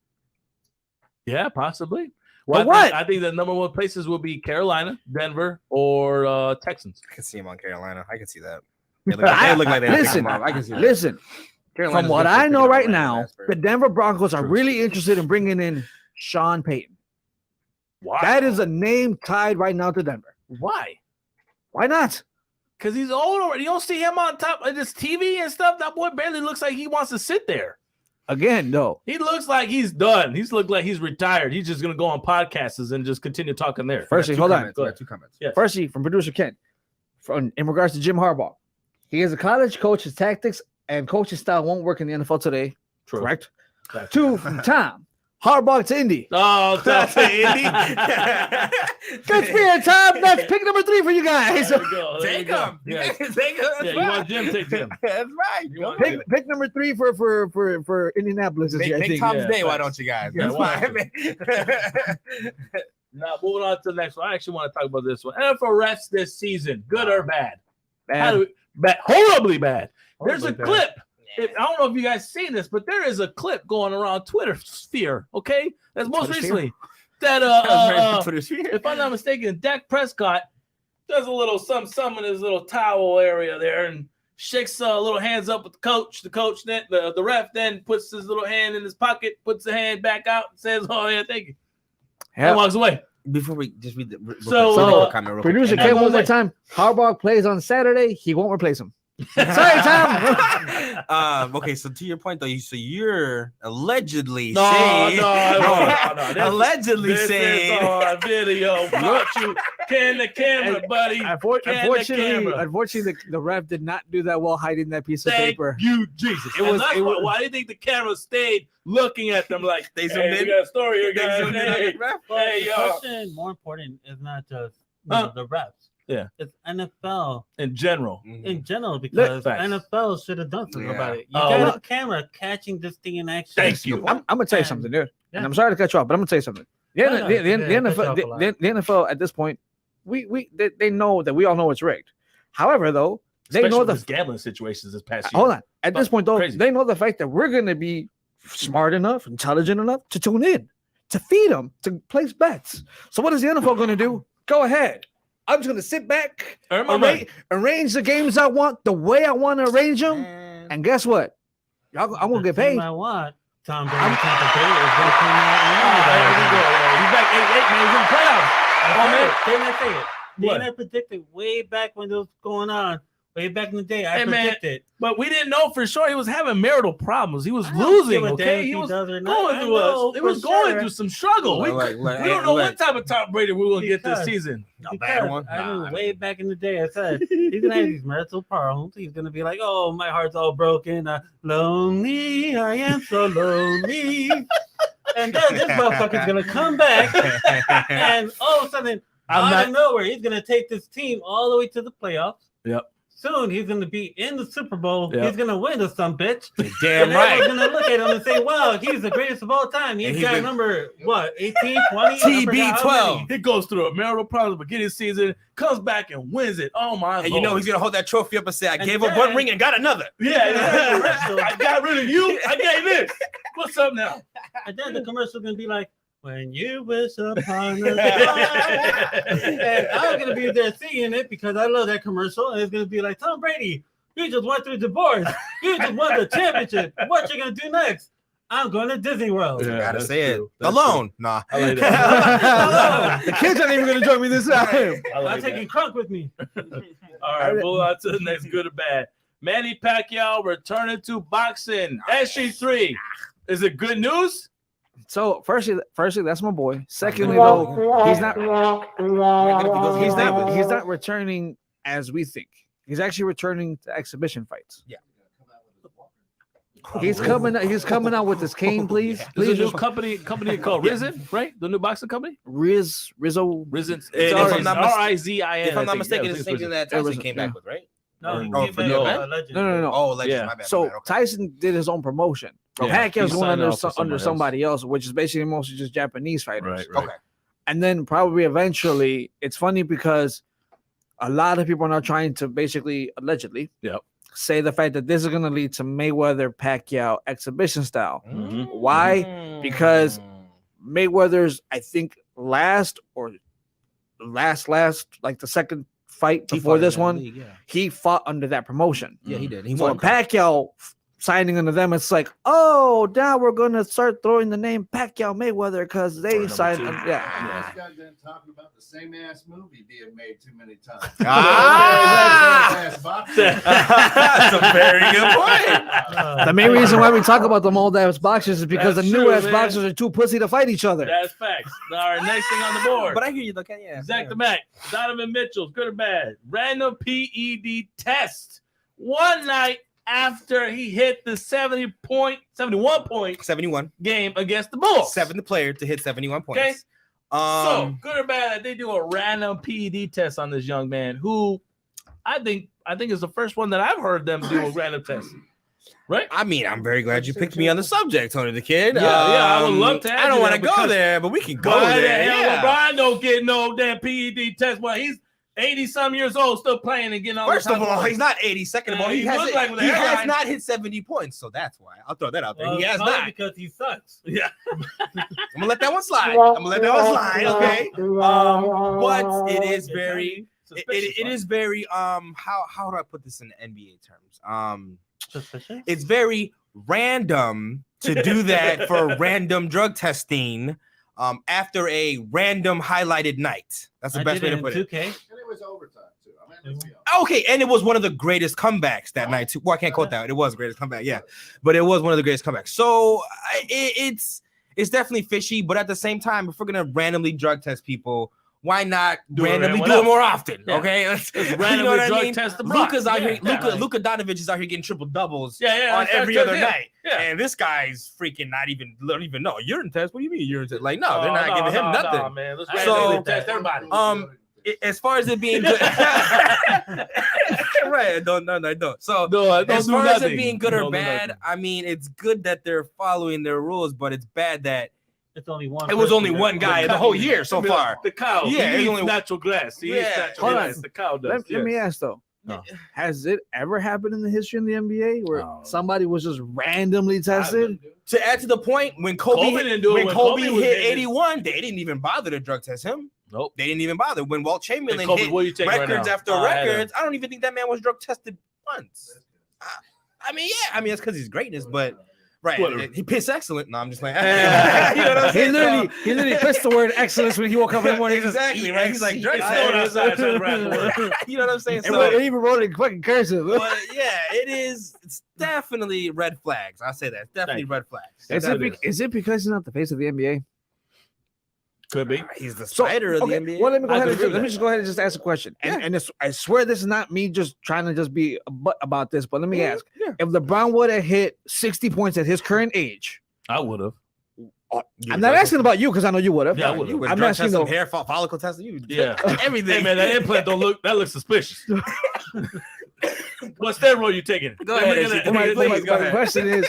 Speaker 2: Yeah, possibly.
Speaker 3: Well,
Speaker 2: I think the number one places will be Carolina, Denver, or Texans.
Speaker 4: I can see him on Carolina. I can see that. They look like they
Speaker 3: listen. I can see that. Listen. From what I know right now, the Denver Broncos are really interested in bringing in Sean Payton.
Speaker 2: Why?
Speaker 3: That is a name tied right now to Denver.
Speaker 2: Why?
Speaker 3: Why not?
Speaker 2: Because he's old already. You don't see him on top of this TV and stuff. That boy barely looks like he wants to sit there.
Speaker 3: Again, no.
Speaker 2: He looks like he's done. He's looked like he's retired. He's just going to go on podcasts and just continue talking there.
Speaker 3: Firstly, hold on.
Speaker 4: Go ahead. 2 comments.
Speaker 2: Yes.
Speaker 3: Firstly, from producer Ken, in regards to Jim Harbaugh, he is a college coach. His tactics and coaching style won't work in the NFL today.
Speaker 2: True.
Speaker 3: Correct? 2 from Tom. Harbaugh to Indy.
Speaker 2: Oh, that's Indy.
Speaker 3: Good spirit, Tom. That's pick number 3 for you guys.
Speaker 2: There you go.
Speaker 4: Take him.
Speaker 2: Yeah.
Speaker 4: Take him.
Speaker 2: Yeah, you want Jim, take Jim.
Speaker 4: That's right.
Speaker 3: Pick number 3 for Indianapolis.
Speaker 4: Make Tom's day, why don't you guys?
Speaker 2: Yeah,
Speaker 4: That's fine.
Speaker 2: Now, moving on to the next one. I actually want to talk about this one. NFL refs this season, good or bad?
Speaker 3: Bad.
Speaker 2: Bad. Horribly bad. There's a
Speaker 3: Horribly bad.
Speaker 2: clip. I don't know if you guys seen this, but there is a clip going around Twitter sphere. Okay, that's most
Speaker 3: Twitter
Speaker 2: recently that if I'm not mistaken, Dak Prescott does a little some in his little towel area there and shakes little hands up with the coach. The coach then the ref then puts his little hand in his pocket, puts the hand back out, and says, "Oh yeah, thank you," and walks away.
Speaker 4: Before we just read the
Speaker 3: Producer Ken, one more time. Harbaugh plays on Saturday. He won't replace him. Sorry, Tom.
Speaker 4: Okay, so to your point though, you're allegedly
Speaker 2: No.
Speaker 4: allegedly
Speaker 2: This
Speaker 4: saying
Speaker 2: is on video. Watch you. Can the camera, buddy?
Speaker 3: Unfortunately, the ref did not do that while hiding that piece of
Speaker 2: Thank
Speaker 3: paper.
Speaker 2: you, Jesus. Why do you think the camera stayed looking at them like
Speaker 4: they
Speaker 2: hey, we got a story here, guys? Hey,
Speaker 5: The
Speaker 2: yo.
Speaker 5: question more important is not just the refs.
Speaker 2: Yeah.
Speaker 5: It's NFL
Speaker 2: In general.
Speaker 5: in general because
Speaker 2: facts.
Speaker 5: NFL should have done something about it. You
Speaker 2: Oh,
Speaker 5: got
Speaker 2: look.
Speaker 5: a camera catching this thing in action.
Speaker 2: Thank you.
Speaker 3: I'm gonna tell you something, dude.
Speaker 5: Yeah.
Speaker 3: And I'm sorry to cut you off, but I'm gonna tell you something. The NFL at this point, they know that we all know it's rigged. However, though, they
Speaker 2: Especially
Speaker 3: know
Speaker 2: with gambling situations this past year.
Speaker 3: hold on. At this point, though,
Speaker 2: Crazy.
Speaker 3: they know the fact that we're gonna be smart enough, intelligent enough to tune in, to feed them, to place bets. So what is the NFL gonna do? Go ahead. I'm just gonna sit back,
Speaker 2: Earn my money.
Speaker 3: arrange the games I want the way I want to arrange them, and guess what? I'm gonna get paid.
Speaker 5: I want Tom Brady Tampa Bay is going to come out
Speaker 2: There we go. He's back 8-8, man. He's in the playoffs.
Speaker 5: Didn't I say it?
Speaker 2: What?
Speaker 5: Didn't I predict it way back when it was going on? Way back in the day, I
Speaker 2: Hey, man,
Speaker 5: predicted.
Speaker 2: But we didn't know for sure he was having marital problems. He was
Speaker 5: I don't
Speaker 2: losing,
Speaker 5: give a damn
Speaker 2: okay?
Speaker 5: if
Speaker 2: He
Speaker 5: he
Speaker 2: was
Speaker 5: does or
Speaker 2: going
Speaker 5: not. I
Speaker 2: through
Speaker 5: know
Speaker 2: It was
Speaker 5: for
Speaker 2: going
Speaker 5: sure.
Speaker 2: through some struggle. We don't know what type of Tom Brady we're going to get this
Speaker 5: Because-
Speaker 2: season.
Speaker 5: Because I knew way back in the day, I said he's gonna have these marital problems. He's gonna be like, "Oh, my heart's all broken, lonely. I am so lonely." And then this motherfucker's gonna come back, and all of a sudden, out of nowhere, he's gonna take this team all the way to the playoffs.
Speaker 2: Yep.
Speaker 5: Soon he's gonna be in the Super Bowl.
Speaker 2: Yep.
Speaker 5: He's gonna win this some bitch.
Speaker 4: damn
Speaker 5: and
Speaker 4: right.
Speaker 5: We're gonna look at him and say, "Wow, he's the greatest of all time." He's got number what, 18, 20?
Speaker 4: TB12.
Speaker 2: He goes through a marital problem at the beginning of the season, comes back and wins it. Oh my
Speaker 4: And
Speaker 2: Lord.
Speaker 4: you know he's gonna hold that trophy up and say, "I
Speaker 5: And
Speaker 4: gave up
Speaker 5: then-
Speaker 4: one ring and got another."
Speaker 2: Yeah, I got rid of you. I gave this. What's up now?
Speaker 5: And then the commercial's gonna be like, "When you wish upon a star." And I'm gonna be there singing it because I love that commercial. And it's gonna be like, "Tom Brady, you just went through divorce. You just won the championship. What you gonna do next?" "I'm going to Disney World."
Speaker 2: Yeah,
Speaker 4: Gotta
Speaker 2: that's
Speaker 4: say it
Speaker 2: true. That's
Speaker 4: alone. Nah.
Speaker 2: I like that.
Speaker 3: The kids aren't even gonna join me this time.
Speaker 2: I like
Speaker 5: I'm taking
Speaker 2: that.
Speaker 5: Crunk with me.
Speaker 2: All right, move on to the next good or bad. Manny Pacquiao returning to boxing. SG3. Is it good news?
Speaker 3: So firstly, that's my boy. Secondly, though, he's not returning as we think. He's actually returning to exhibition fights.
Speaker 4: Yeah.
Speaker 3: He's coming out with his cane, please.
Speaker 2: There's a new company called Risen, right? The new boxing company?
Speaker 3: Rizzo.
Speaker 2: Risen.
Speaker 4: If I'm not
Speaker 2: R-I-Z-I-N.
Speaker 4: If I'm not mistaken, it's the same thing that Tyson came back with, right?
Speaker 5: No, he
Speaker 2: Oh,
Speaker 5: came
Speaker 2: for
Speaker 5: back
Speaker 2: no.
Speaker 5: with a legend.
Speaker 3: No.
Speaker 4: Oh, legend.
Speaker 2: Yeah.
Speaker 4: My bad.
Speaker 3: So
Speaker 4: my bad. Okay.
Speaker 3: Tyson did his own promotion.
Speaker 2: Yeah,
Speaker 3: Pacquiao's
Speaker 2: he
Speaker 3: going
Speaker 2: signed
Speaker 3: under
Speaker 2: off with
Speaker 3: under somebody else, which is basically mostly just Japanese fighters.
Speaker 2: Right.
Speaker 4: Okay.
Speaker 3: And then probably eventually, it's funny because a lot of people are now trying to basically, allegedly, say the fact that this is going to lead to Mayweather Pacquiao exhibition style.
Speaker 2: Mhm.
Speaker 3: Why? Because Mayweather's, I think, last, like the second fight before this one, he fought under that promotion.
Speaker 4: Yeah, he did. He
Speaker 3: So
Speaker 4: won.
Speaker 3: Pacquiao signing under them, it's like, oh, now we're gonna start throwing the name Pacquiao Mayweather because they signed.
Speaker 6: This guy been talking about the same ass movie being made too many times.
Speaker 4: That's a very good point.
Speaker 3: The main reason why we talk about the old ass boxers is because
Speaker 2: That's
Speaker 3: the new
Speaker 2: true,
Speaker 3: ass
Speaker 2: man.
Speaker 3: boxers are too pussy to fight each other.
Speaker 2: That's facts. All right, next thing on the board.
Speaker 4: But I hear you, though. Yeah.
Speaker 2: Zach the Mac, Donovan Mitchell's good or bad? Random PED test one night after he hit the 71 point
Speaker 4: 71.
Speaker 2: game against the Bulls.
Speaker 4: Seventh player to hit 71 points.
Speaker 2: Okay. So good or bad that they do a random PED test on this young man who I think is the first one that I've heard them do a random test. Right?
Speaker 4: I mean, I'm very glad you picked me on the subject, Tony the Kid.
Speaker 2: Yeah, I would love to.
Speaker 4: I don't want to go there, but we can go
Speaker 2: Why the
Speaker 4: there.
Speaker 2: hell
Speaker 4: Yeah.
Speaker 2: LeBron don't get no damn PED test? Well, he's 80-some years old, still playing and getting all
Speaker 4: First
Speaker 2: the
Speaker 4: of all, he's not 80. Second of all, he
Speaker 2: looks like with a
Speaker 4: he has
Speaker 2: hairline.
Speaker 4: not hit 70 points, so that's why. I'll throw that out there. He has
Speaker 5: probably
Speaker 4: not.
Speaker 5: because he sucks.
Speaker 2: Yeah.
Speaker 4: I'm gonna let that one slide. Okay. But it is very. It is very. How do I put this in NBA terms?
Speaker 5: Suspicious?
Speaker 4: It's very random to do that for random drug testing. After a random highlighted night. That's the best way to put it.
Speaker 5: 2K.
Speaker 6: And it was overtime too. I mean, let's be honest.
Speaker 4: Okay, and it was one of the greatest comebacks that night too. Well, I can't quote that. It was the greatest comeback, yeah. But it was one of the greatest comebacks. So it's definitely fishy, but at the same time, if we're gonna randomly drug test people, why not randomly do it more often?
Speaker 2: Yeah.
Speaker 4: Okay,
Speaker 2: Let's randomly drug test the block.
Speaker 4: Luka's out here.
Speaker 2: Yeah.
Speaker 4: Luka Doncic is out here getting triple doubles.
Speaker 2: Yeah,
Speaker 4: on every other
Speaker 2: yeah.
Speaker 4: night.
Speaker 2: Yeah.
Speaker 4: And this guy's freaking don't even know urine test. What do you mean urine test? Like, no, they're not giving him nothing.
Speaker 2: No, man. Let's
Speaker 4: So,
Speaker 2: randomly test everybody.
Speaker 4: As far as it being good, right? I don't. So, as far as it being good or bad, I mean, it's good that they're following their rules, but it's bad that
Speaker 5: It's only one.
Speaker 4: it was
Speaker 5: person
Speaker 4: only
Speaker 5: that-
Speaker 4: one guy the whole year so far.
Speaker 2: The cow.
Speaker 4: Yeah,
Speaker 2: he
Speaker 4: it's
Speaker 2: eats
Speaker 4: only-
Speaker 2: natural grass. He eats
Speaker 4: Yeah.
Speaker 2: natural
Speaker 3: Hold
Speaker 2: grass.
Speaker 3: on.
Speaker 2: The cow does.
Speaker 3: Let me ask though, has it ever happened in the history of the NBA where somebody was just randomly tested?
Speaker 4: To add to the point, when Kobe
Speaker 2: didn't do it.
Speaker 4: when
Speaker 2: When
Speaker 4: Kobe
Speaker 2: Kobe was
Speaker 4: hit
Speaker 2: in his-
Speaker 4: 81, they didn't even bother to drug test him.
Speaker 2: Nope.
Speaker 4: They didn't even bother. When Walt Chamberlain
Speaker 2: Kobe,
Speaker 4: hit
Speaker 2: what are you taking right
Speaker 4: records
Speaker 2: now?
Speaker 4: after
Speaker 2: I had
Speaker 4: records, I don't even think that man was drug tested once. I mean, yeah, I mean it's because he's greatness, but right,
Speaker 2: Whatever.
Speaker 4: he pissed excellent. No, I'm just like, you know what I'm
Speaker 3: He
Speaker 4: saying?
Speaker 3: literally pissed the word excellence when he woke up in the morning.
Speaker 4: Exactly, right? He's like, drug
Speaker 2: He's going outside trying to rap the word.
Speaker 4: You know what I'm saying?
Speaker 3: And
Speaker 4: So,
Speaker 3: he even wrote it in fucking cursive.
Speaker 4: but yeah, it's definitely red flags. I'll say that. It's definitely red flags.
Speaker 3: Is it because he's not the face of the NBA?
Speaker 2: Could be.
Speaker 4: He's the spider of the NBA.
Speaker 3: Well, let me go
Speaker 2: I
Speaker 3: ahead.
Speaker 2: could agree with
Speaker 3: Let me
Speaker 2: that.
Speaker 3: just go ahead and just ask a question. And I swear this is not me just trying to just be a butt about this, but let me ask: if LeBron would have hit 60 points at his current age,
Speaker 2: I would have.
Speaker 3: I'm not asking about you because I know you would have.
Speaker 2: Yeah, I would've.
Speaker 4: I'm
Speaker 3: I'm
Speaker 4: drug
Speaker 3: asking
Speaker 4: testing,
Speaker 3: though.
Speaker 4: hair follicle testing. You
Speaker 2: Yeah.
Speaker 4: everything.
Speaker 2: Hey man, that implant don't look. That looks suspicious. What steroid you taking?
Speaker 4: Go ahead,
Speaker 2: Look at that.
Speaker 3: My
Speaker 4: please, go ahead.
Speaker 3: question is,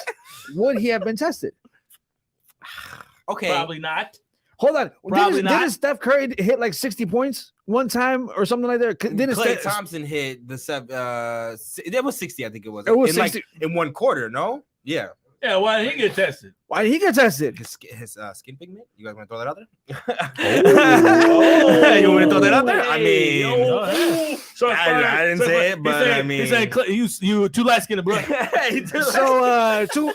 Speaker 3: would he have been tested?
Speaker 4: Okay.
Speaker 2: Probably not.
Speaker 3: Hold on.
Speaker 2: Probably not.
Speaker 3: Didn't Steph Curry hit like 60 points one time or something like that? Didn't
Speaker 4: Klay
Speaker 3: Steph-
Speaker 4: Thompson hit the that was 60, I think it was.
Speaker 3: It was
Speaker 4: in
Speaker 3: 60.
Speaker 4: like in one quarter, no? Yeah.
Speaker 2: Yeah, why did he get tested?
Speaker 3: Why did he get tested?
Speaker 4: His skin pigment. You guys want to throw that out there? You want to throw that out there? I mean, I didn't say it, but I mean,
Speaker 2: he said you too light skinned, bro.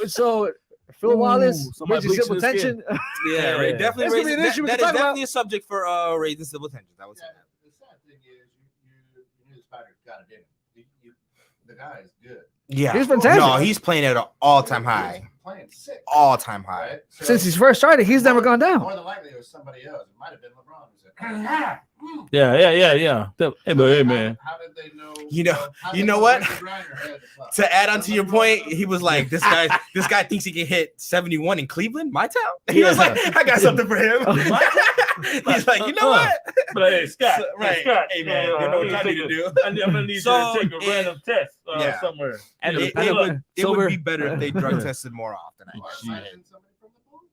Speaker 3: So Phil Wallace,
Speaker 2: somebody
Speaker 3: raising civil
Speaker 2: bleaching his
Speaker 3: tension.
Speaker 4: yeah, right. Definitely
Speaker 3: That's gonna be an issue we
Speaker 4: that
Speaker 3: can
Speaker 4: is
Speaker 3: talk about.
Speaker 4: definitely a subject for raising civil tensions. I would say
Speaker 6: Yeah,
Speaker 4: that.
Speaker 6: the sad thing is you knew the spider got it in him. The guy is good.
Speaker 4: Yeah,
Speaker 3: He's fantastic.
Speaker 4: No, he's playing at an all-time high.
Speaker 6: playing 6.
Speaker 4: All-time high.
Speaker 6: Right? So
Speaker 3: Since he's first started, he's never gone down.
Speaker 6: more than likely it was somebody else. It might have been LeBron who said,
Speaker 2: Yeah. Hey, man.
Speaker 6: How did they know? How
Speaker 4: You
Speaker 6: did
Speaker 4: know
Speaker 6: they
Speaker 4: what?
Speaker 6: know Reggie Griner had the clock?
Speaker 4: To add on to your point, he was like, "This guy thinks he can hit 71 in Cleveland, my town." He was like, "I got something for him." He's like, "You know what?"
Speaker 2: But hey, Scott,
Speaker 4: Right.
Speaker 2: Scott,
Speaker 4: Hey, man, you know what I need to do.
Speaker 2: I'm gonna need
Speaker 4: So,
Speaker 2: you to take a random test
Speaker 4: yeah.
Speaker 2: somewhere.
Speaker 4: And it would be better if they drug tested more often.
Speaker 6: Or it might have been somebody from the Bulls.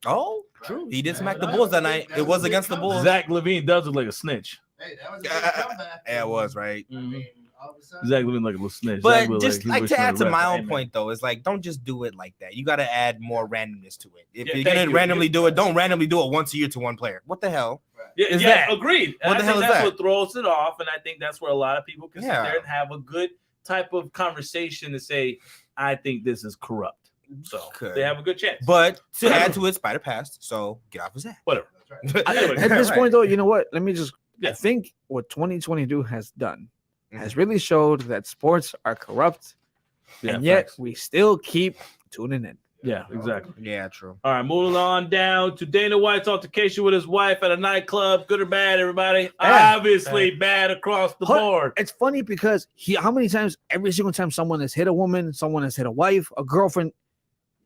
Speaker 4: Oh, true. He did smack the Bulls that night. It was against the Bulls.
Speaker 2: Zach Levine does look like a snitch.
Speaker 6: Hey, that was a good comeback.
Speaker 4: Yeah, it was, right?
Speaker 6: I mean, all of a sudden,
Speaker 2: Zach Levine like a little snitch.
Speaker 4: But
Speaker 2: Zach look
Speaker 4: just
Speaker 2: he
Speaker 4: like
Speaker 2: was
Speaker 4: to
Speaker 2: trying
Speaker 4: add to
Speaker 2: rap.
Speaker 4: my
Speaker 2: Hey,
Speaker 4: own
Speaker 2: man.
Speaker 4: point, though, it's like don't just do it like that. You got to add more randomness to it. If
Speaker 2: Yeah,
Speaker 4: you're
Speaker 2: thank
Speaker 4: gonna
Speaker 2: you.
Speaker 4: randomly do it, don't randomly do it once a year to one player. What the hell? is that?
Speaker 2: Agreed. And
Speaker 4: What
Speaker 2: I
Speaker 4: the
Speaker 2: think
Speaker 4: hell is
Speaker 2: that's
Speaker 4: that?
Speaker 2: what throws it off, and I think that's where a lot of people can sit
Speaker 4: Yeah.
Speaker 2: there and have a good type of conversation to say, I think this is corrupt. So
Speaker 4: Good.
Speaker 2: they have a good chance.
Speaker 4: But to add to it, Spider passed, so get off his ass.
Speaker 2: Whatever.
Speaker 6: that's right.
Speaker 2: Anyway,
Speaker 3: At this
Speaker 4: Right.
Speaker 3: point, though, you know what? Let me just.
Speaker 2: Yeah.
Speaker 3: I think what 2022 has done has
Speaker 4: Mm-hmm.
Speaker 3: really showed that sports are corrupt,
Speaker 2: Yeah,
Speaker 3: and yet
Speaker 2: facts.
Speaker 3: we still keep tuning in.
Speaker 2: Yeah, exactly.
Speaker 4: Yeah, true.
Speaker 2: All right, moving on down to Dana White's altercation with his wife at a nightclub. Good or bad, everybody?
Speaker 3: Bad.
Speaker 2: Obviously, bad across the board.
Speaker 3: It's funny because how many times, every single time someone has hit a woman, someone has hit a wife, a girlfriend,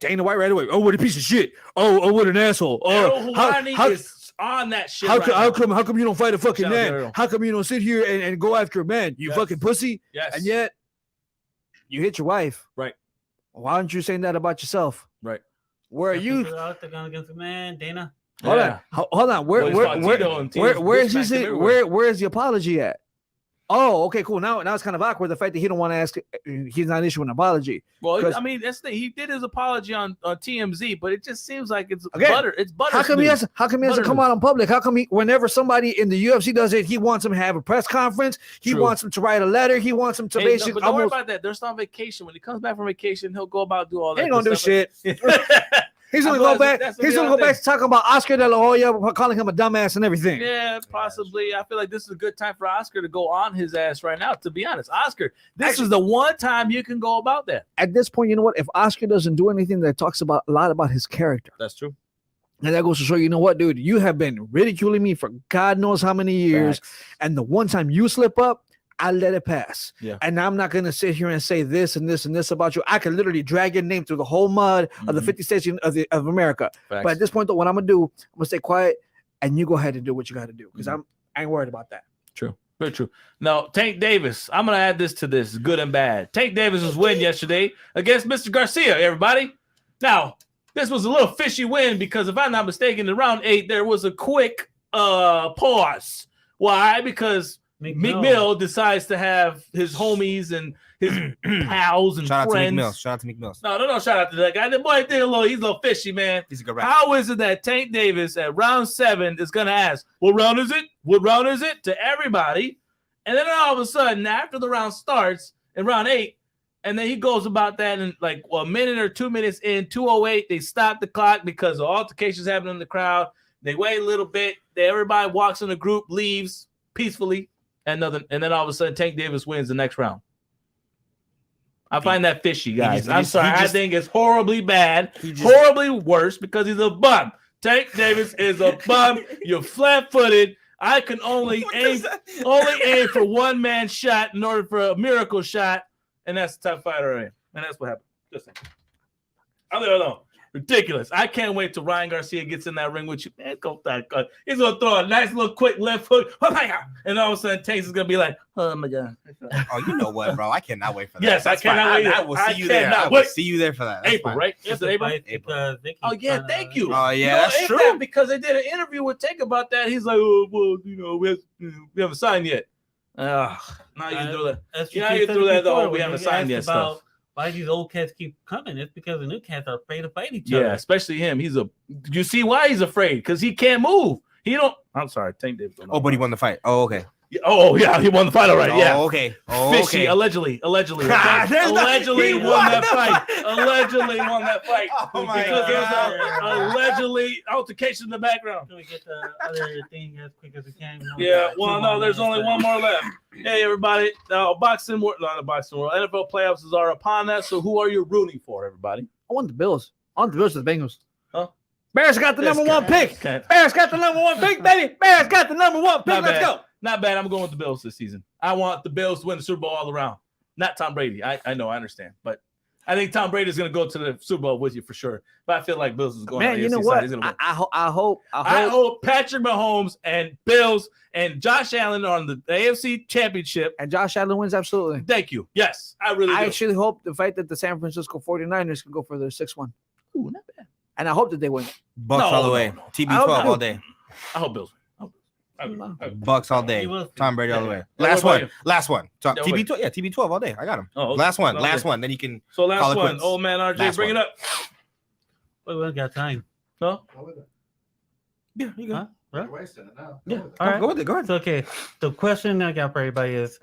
Speaker 3: Dana White right away. Oh, what a piece of shit. Oh, what an asshole.
Speaker 2: Errol
Speaker 3: Oh,
Speaker 2: Houani is on that shit.
Speaker 3: how,
Speaker 2: right
Speaker 3: come,
Speaker 2: now.
Speaker 3: how come you don't fight a fucking
Speaker 2: Shout out to
Speaker 3: man?
Speaker 2: Errol.
Speaker 3: How come you don't sit here and go after a man? You
Speaker 2: Yes.
Speaker 3: fucking pussy.
Speaker 2: Yes.
Speaker 3: And yet you hit your wife.
Speaker 2: Right.
Speaker 3: Why aren't you saying that about yourself?
Speaker 2: Right.
Speaker 3: Where are you?
Speaker 5: Octagon against the man, Dana.
Speaker 3: Hold
Speaker 2: Yeah.
Speaker 3: on. Hold on.
Speaker 2: Well, he's fought Tito and Tito's
Speaker 3: Where is
Speaker 2: smacked him
Speaker 3: he?
Speaker 2: everywhere.
Speaker 3: Where's the apology at? Oh, okay, cool. Now it's kind of awkward. The fact that he don't want to ask, he's not issuing an apology.
Speaker 2: Well,
Speaker 3: 'Cause-
Speaker 2: I mean, that's the he did his apology on TMZ, but it just seems like it's
Speaker 3: Again,
Speaker 2: butter. It's butter.
Speaker 3: How come he has? How come he hasn't come out in public? How come whenever somebody in the UFC does it, he wants him to have a press conference? He
Speaker 2: True.
Speaker 3: wants him to write a letter. He wants him to
Speaker 2: Hey,
Speaker 3: basically
Speaker 2: but don't worry
Speaker 3: almost.
Speaker 2: about that. They're still on vacation. When he comes back from vacation, he'll go about do all that.
Speaker 3: He ain't gonna do
Speaker 2: good
Speaker 3: shit.
Speaker 2: stuff.
Speaker 3: He's gonna
Speaker 2: I
Speaker 3: go
Speaker 2: feel
Speaker 3: back.
Speaker 2: that's
Speaker 3: He's
Speaker 2: the
Speaker 3: gonna go
Speaker 2: other
Speaker 3: back to talking about Oscar De La Hoya, calling him a dumbass and everything.
Speaker 2: Yeah, possibly. I feel like this is a good time for Oscar to go on his ass right now. To be honest, Oscar, this is the one time you can go about that.
Speaker 3: At this point, you know what? If Oscar doesn't do anything that talks about a lot about his character,
Speaker 2: That's true.
Speaker 3: and that goes to show you know what, dude, you have been ridiculing me for God knows how many years, and the one time you slip up, I let it pass.
Speaker 2: Yeah.
Speaker 3: And I'm not gonna sit here and say this and this and this about you. I can literally drag your name through the whole mud of the
Speaker 2: Mhm.
Speaker 3: 50 states of America.
Speaker 2: Facts.
Speaker 3: But at this point, though, what I'm gonna do, I'm gonna stay quiet, and you go ahead and do what you got to do because I ain't worried about that.
Speaker 2: True. Very true. Now, Tank Davis, I'm going to add this to this, good and bad. Tank Davis's win yesterday against Mr. Garcia, everybody. Now, this was a little fishy win because if I'm not mistaken, in round 8, there was a quick pause. Why? Because Meek Mill decides to have his homies and his pals and
Speaker 4: Shout out to Meek
Speaker 2: friends.
Speaker 4: Mills. Shout out to Meek Mills.
Speaker 2: No, shout out to that guy. The boy did he's a little fishy, man.
Speaker 4: He's a good rapper.
Speaker 2: How is it that Tank Davis at round 7 is going to ask, what round is it? What round is it? To everybody. And then all of a sudden, after the round starts in round 8, and then he goes about that in like a minute or 2 minutes in, 2:08, they stop the clock because of altercations happening in the crowd. They wait a little bit. Everybody walks in the group, leaves peacefully, and nothing. And then all of a sudden, Tank Davis wins the next round. I find that fishy, guys. I'm sorry. I think it's horribly bad, horribly worse because he's a bum. Tank Davis is a bum. You're flat-footed. I can only aim for one man shot in order for a miracle shot, and that's the top fighter I am. And that's what happened. Just saying. I don't know. Ridiculous. I can't wait till Ryan Garcia gets in that ring with you. Man, go that. He's gonna throw a nice little quick left hook. Oh my God. And all of a sudden Tanks is gonna be like, oh my God.
Speaker 4: Oh, you know what, bro? I cannot wait for that.
Speaker 2: Yes,
Speaker 4: That's
Speaker 2: I cannot
Speaker 4: fine.
Speaker 2: wait.
Speaker 4: I will see you there. I will
Speaker 2: wait.
Speaker 4: see you there for that. That's
Speaker 2: April,
Speaker 4: fine.
Speaker 2: right? Is it April?
Speaker 5: Oh
Speaker 2: yeah, thank you.
Speaker 4: Oh, yeah,
Speaker 2: You know,
Speaker 4: that's
Speaker 2: ain't
Speaker 4: true.
Speaker 2: that because they did an interview with Tank about that. He's like, oh, well, you know, we haven't signed yet. Now you do that.
Speaker 5: That's
Speaker 2: Yeah, you threw that though. We
Speaker 5: when
Speaker 2: haven't
Speaker 5: you
Speaker 2: signed
Speaker 5: asked
Speaker 2: yet.
Speaker 5: about
Speaker 2: Stuff.
Speaker 5: why these old cats keep coming. It's because the new cats are afraid to fight each
Speaker 2: Yeah,
Speaker 5: other.
Speaker 2: especially him. You see why he's afraid? Because he can't move. He don't. I'm sorry, Tank Davis.
Speaker 4: Oh, but he won the fight. Oh, okay.
Speaker 2: Oh yeah, he won the fight already. Yeah.
Speaker 4: Oh, okay. Oh,
Speaker 2: Fishy,
Speaker 4: okay.
Speaker 2: allegedly.
Speaker 4: There's
Speaker 2: Allegedly
Speaker 4: he
Speaker 2: won
Speaker 4: won
Speaker 2: that
Speaker 4: the
Speaker 2: fight.
Speaker 4: fight.
Speaker 2: Allegedly won that fight.
Speaker 4: Oh, my
Speaker 2: because there's
Speaker 5: God.
Speaker 2: allegedly altercation in the background.
Speaker 5: Can we get the other thing as quick as we can?
Speaker 2: Yeah, well, no, there's only one more left. Hey, everybody. Boxing world, not the boxing world. NFL playoffs are upon us. So who are you rooting for, everybody?
Speaker 3: I want the Bills. I want the Bills to the Bengals.
Speaker 2: Huh?
Speaker 3: Bears got the number one pick.
Speaker 2: Okay.
Speaker 3: Bears got the number one pick, baby. Bears got the number one pick.
Speaker 2: Not
Speaker 3: Let's
Speaker 2: bad.
Speaker 3: go.
Speaker 2: Not bad. I'm going with the Bills this season. I want the Bills to win the Super Bowl all around. Not Tom Brady. I know. I understand. But I think Tom Brady is going to go to the Super Bowl with you for sure. But I feel like Bills is going.
Speaker 3: Man, you know what? I hope
Speaker 2: Patrick Mahomes and Bills and Josh Allen are on the AFC Championship.
Speaker 3: And Josh Allen wins absolutely.
Speaker 2: Thank you. Yes, I really do.
Speaker 3: I actually hope the fact that the San Francisco 49ers can go for their 6-1.
Speaker 2: Ooh, not bad.
Speaker 3: And I hope that they win.
Speaker 4: Bucks all the way.
Speaker 2: No.
Speaker 4: TB12 all day.
Speaker 2: I hope Bills.
Speaker 4: Bucks all day. Tom Brady all the way. Last one. TB12. Yeah, TB12 all day. I got him.
Speaker 2: Oh,
Speaker 4: last one. Then you can.
Speaker 2: So last
Speaker 4: call it
Speaker 2: one.
Speaker 4: quits.
Speaker 2: Old man RJ,
Speaker 4: Last
Speaker 2: bring
Speaker 4: one.
Speaker 2: it up.
Speaker 5: We don't got time.
Speaker 2: No.
Speaker 4: Yeah, you go.
Speaker 5: Huh?
Speaker 6: You're wasting it now.
Speaker 4: Yeah.
Speaker 5: All right.
Speaker 4: Go with it. Go ahead.
Speaker 5: So, okay, the question I got for everybody is,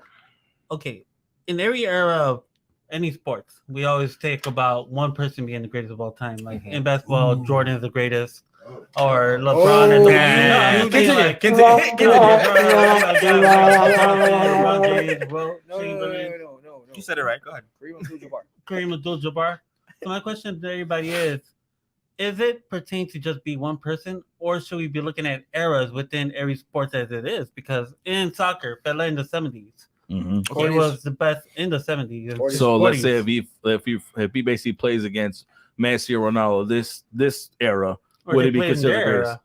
Speaker 5: okay, in every era of any sports, we always take about one person being the greatest of all time. Like in basketball, Jordan is the greatest, or LeBron is the
Speaker 3: No.
Speaker 4: You said it right. Go ahead.
Speaker 5: Kareem Abdul-Jabbar. So my question to everybody is it pertain to just be one person, or should we be looking at eras within every sport as it is? Because in soccer, Pele in the 70s, he was the best in the 70s. and
Speaker 2: So
Speaker 5: 40s.
Speaker 2: let's say if he basically plays against Messi or Ronaldo this era,
Speaker 5: Or
Speaker 2: would
Speaker 5: they
Speaker 2: it be
Speaker 5: play in
Speaker 2: considered
Speaker 5: their
Speaker 2: greatest?
Speaker 5: era.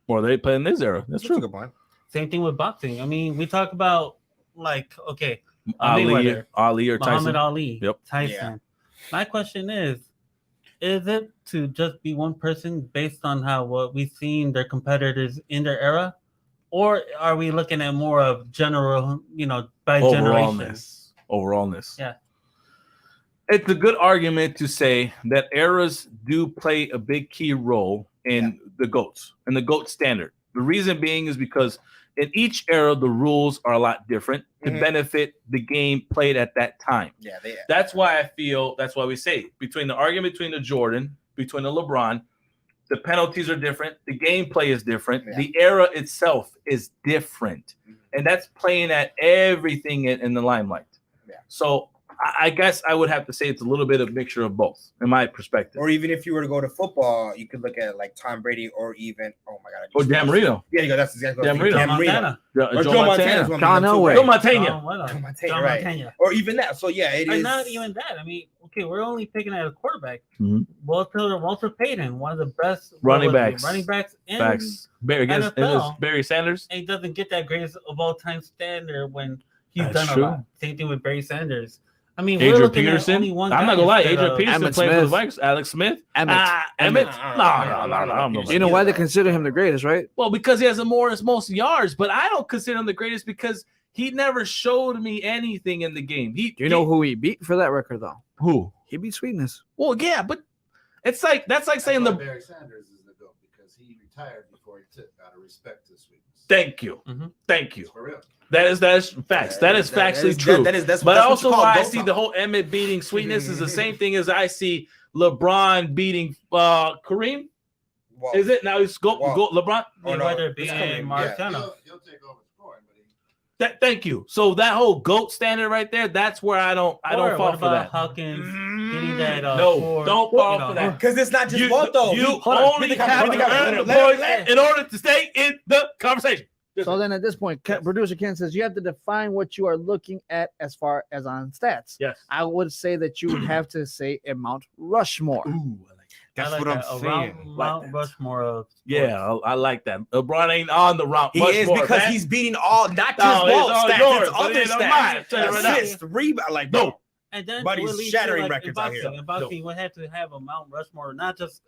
Speaker 2: Or they play in this era? That's
Speaker 4: That's a
Speaker 2: true.
Speaker 4: good point.
Speaker 5: Same thing with boxing. I mean, we talk about like, okay,
Speaker 2: Ali or Tyson.
Speaker 5: Muhammad Ali,
Speaker 2: Yep.
Speaker 5: Tyson.
Speaker 4: Yeah.
Speaker 5: My question is it to just be one person based on what we've seen their competitors in their era? Or are we looking at more of general, by generation?
Speaker 2: Overallness.
Speaker 5: Yeah.
Speaker 2: It's a good argument to say that eras do play a big key role in the GOATs and the GOAT standard. The reason being is because in each era, the rules are a lot different to benefit the game played at that time.
Speaker 4: Yeah,
Speaker 2: That's why we say between the argument between the Jordan, between the LeBron, the penalties are different. The gameplay is different.
Speaker 4: Yeah.
Speaker 2: The era itself is different. And that's playing at everything in the limelight.
Speaker 4: Yeah.
Speaker 2: So I guess I would have to say it's a little bit of a mixture of both, in my perspective.
Speaker 4: Or even if you were to go to football, you could look at like Tom Brady or even
Speaker 2: Or Dan Marino.
Speaker 4: Yeah, you go. That's exactly
Speaker 2: Dan Marino.
Speaker 4: Dan
Speaker 5: Montana.
Speaker 4: Or Joe Montana.
Speaker 3: John Elway.
Speaker 2: Joe Montana.
Speaker 4: Joe Montana, right. Or even that. So yeah, it
Speaker 5: But
Speaker 4: is.
Speaker 5: not even that. I mean, okay, we're only picking at a quarterback.
Speaker 2: Mhm.
Speaker 5: Walter Payton, one of the best
Speaker 2: Running backs in
Speaker 5: Facts.
Speaker 2: Barry Sanders.
Speaker 5: And he doesn't get that greatest of all time standard when he's
Speaker 2: That's
Speaker 5: done
Speaker 2: true.
Speaker 5: a lot. Same thing with Barry Sanders. I mean,
Speaker 2: Adrian
Speaker 5: we're looking
Speaker 2: Peterson.
Speaker 5: at only one
Speaker 2: I'm
Speaker 5: guy
Speaker 2: not gonna lie.
Speaker 5: instead
Speaker 2: Adrian
Speaker 5: of-
Speaker 2: Peterson
Speaker 3: Emmett
Speaker 2: played for the
Speaker 3: Smith.
Speaker 2: Vikings. Alex Smith.
Speaker 3: Emmett.
Speaker 2: Emmett.
Speaker 4: No.
Speaker 2: No. I don't know.
Speaker 3: You know why they consider him the greatest, right?
Speaker 2: Well, because he has the most yards, but I don't consider him the greatest because he never showed me anything in the game.
Speaker 3: Do you know who he beat for that record, though?
Speaker 2: who?
Speaker 3: He beat Sweetness.
Speaker 2: Well, yeah, but that's like saying the.
Speaker 6: Barry Sanders is the GOAT because he retired before he took out of respect to sweetness.
Speaker 2: Thank you,
Speaker 5: Mhm.
Speaker 2: thank you.
Speaker 6: For real.
Speaker 2: That is facts. That is factually true.
Speaker 4: That's
Speaker 2: But
Speaker 4: that's what
Speaker 2: also,
Speaker 4: you call
Speaker 2: why I
Speaker 4: GOAT
Speaker 2: see
Speaker 4: talk.
Speaker 2: the whole Emmett beating Sweetness is the same thing as I see LeBron beating Kareem.
Speaker 4: Well,
Speaker 2: Is it now? It's go LeBron.
Speaker 4: Oh, no,
Speaker 5: whether it
Speaker 4: it's
Speaker 5: be
Speaker 4: Kareem,
Speaker 5: in
Speaker 4: yeah.
Speaker 5: Marciano.
Speaker 6: He'll take over scoring, but
Speaker 2: Thank you. So that whole GOAT standard right there, that's where I don't
Speaker 5: Or
Speaker 2: fall
Speaker 5: what
Speaker 2: for
Speaker 5: about
Speaker 2: that.
Speaker 5: Hawkins getting that?
Speaker 2: No,
Speaker 5: four,
Speaker 2: don't
Speaker 5: you
Speaker 2: fall
Speaker 5: know,
Speaker 2: for that.
Speaker 4: Because it's not just
Speaker 2: You,
Speaker 4: GOAT though.
Speaker 2: you
Speaker 4: Hold on.
Speaker 2: only
Speaker 4: Let the
Speaker 2: have to
Speaker 4: conversation-
Speaker 2: earn the
Speaker 4: let it-
Speaker 2: points
Speaker 4: let it-
Speaker 2: in order to stay in the conversation.
Speaker 3: So then at this point, producer Ken says you have to define what you are looking at as far as on stats.
Speaker 2: Yes.
Speaker 3: I would say that you would have to say a Mount Rushmore.
Speaker 4: That's
Speaker 5: I like
Speaker 4: what I'm
Speaker 5: that.
Speaker 4: saying.
Speaker 5: Mount Rushmore of sports.
Speaker 2: Yeah, I like that. LeBron ain't on the route.
Speaker 4: He is because he's beating all, not just
Speaker 2: No, it's
Speaker 4: ball
Speaker 2: all
Speaker 4: stats,
Speaker 2: yours,
Speaker 4: it's
Speaker 2: but
Speaker 4: other
Speaker 2: it ain't mine.
Speaker 4: stats.
Speaker 2: Tell you right now.
Speaker 4: Assists, rebound, like
Speaker 2: No.
Speaker 5: And then
Speaker 4: Buddy's
Speaker 5: we'll lead to,
Speaker 4: shattering
Speaker 5: like,
Speaker 4: records out here.
Speaker 5: In boxing, we had to have a Mount Rushmore, not just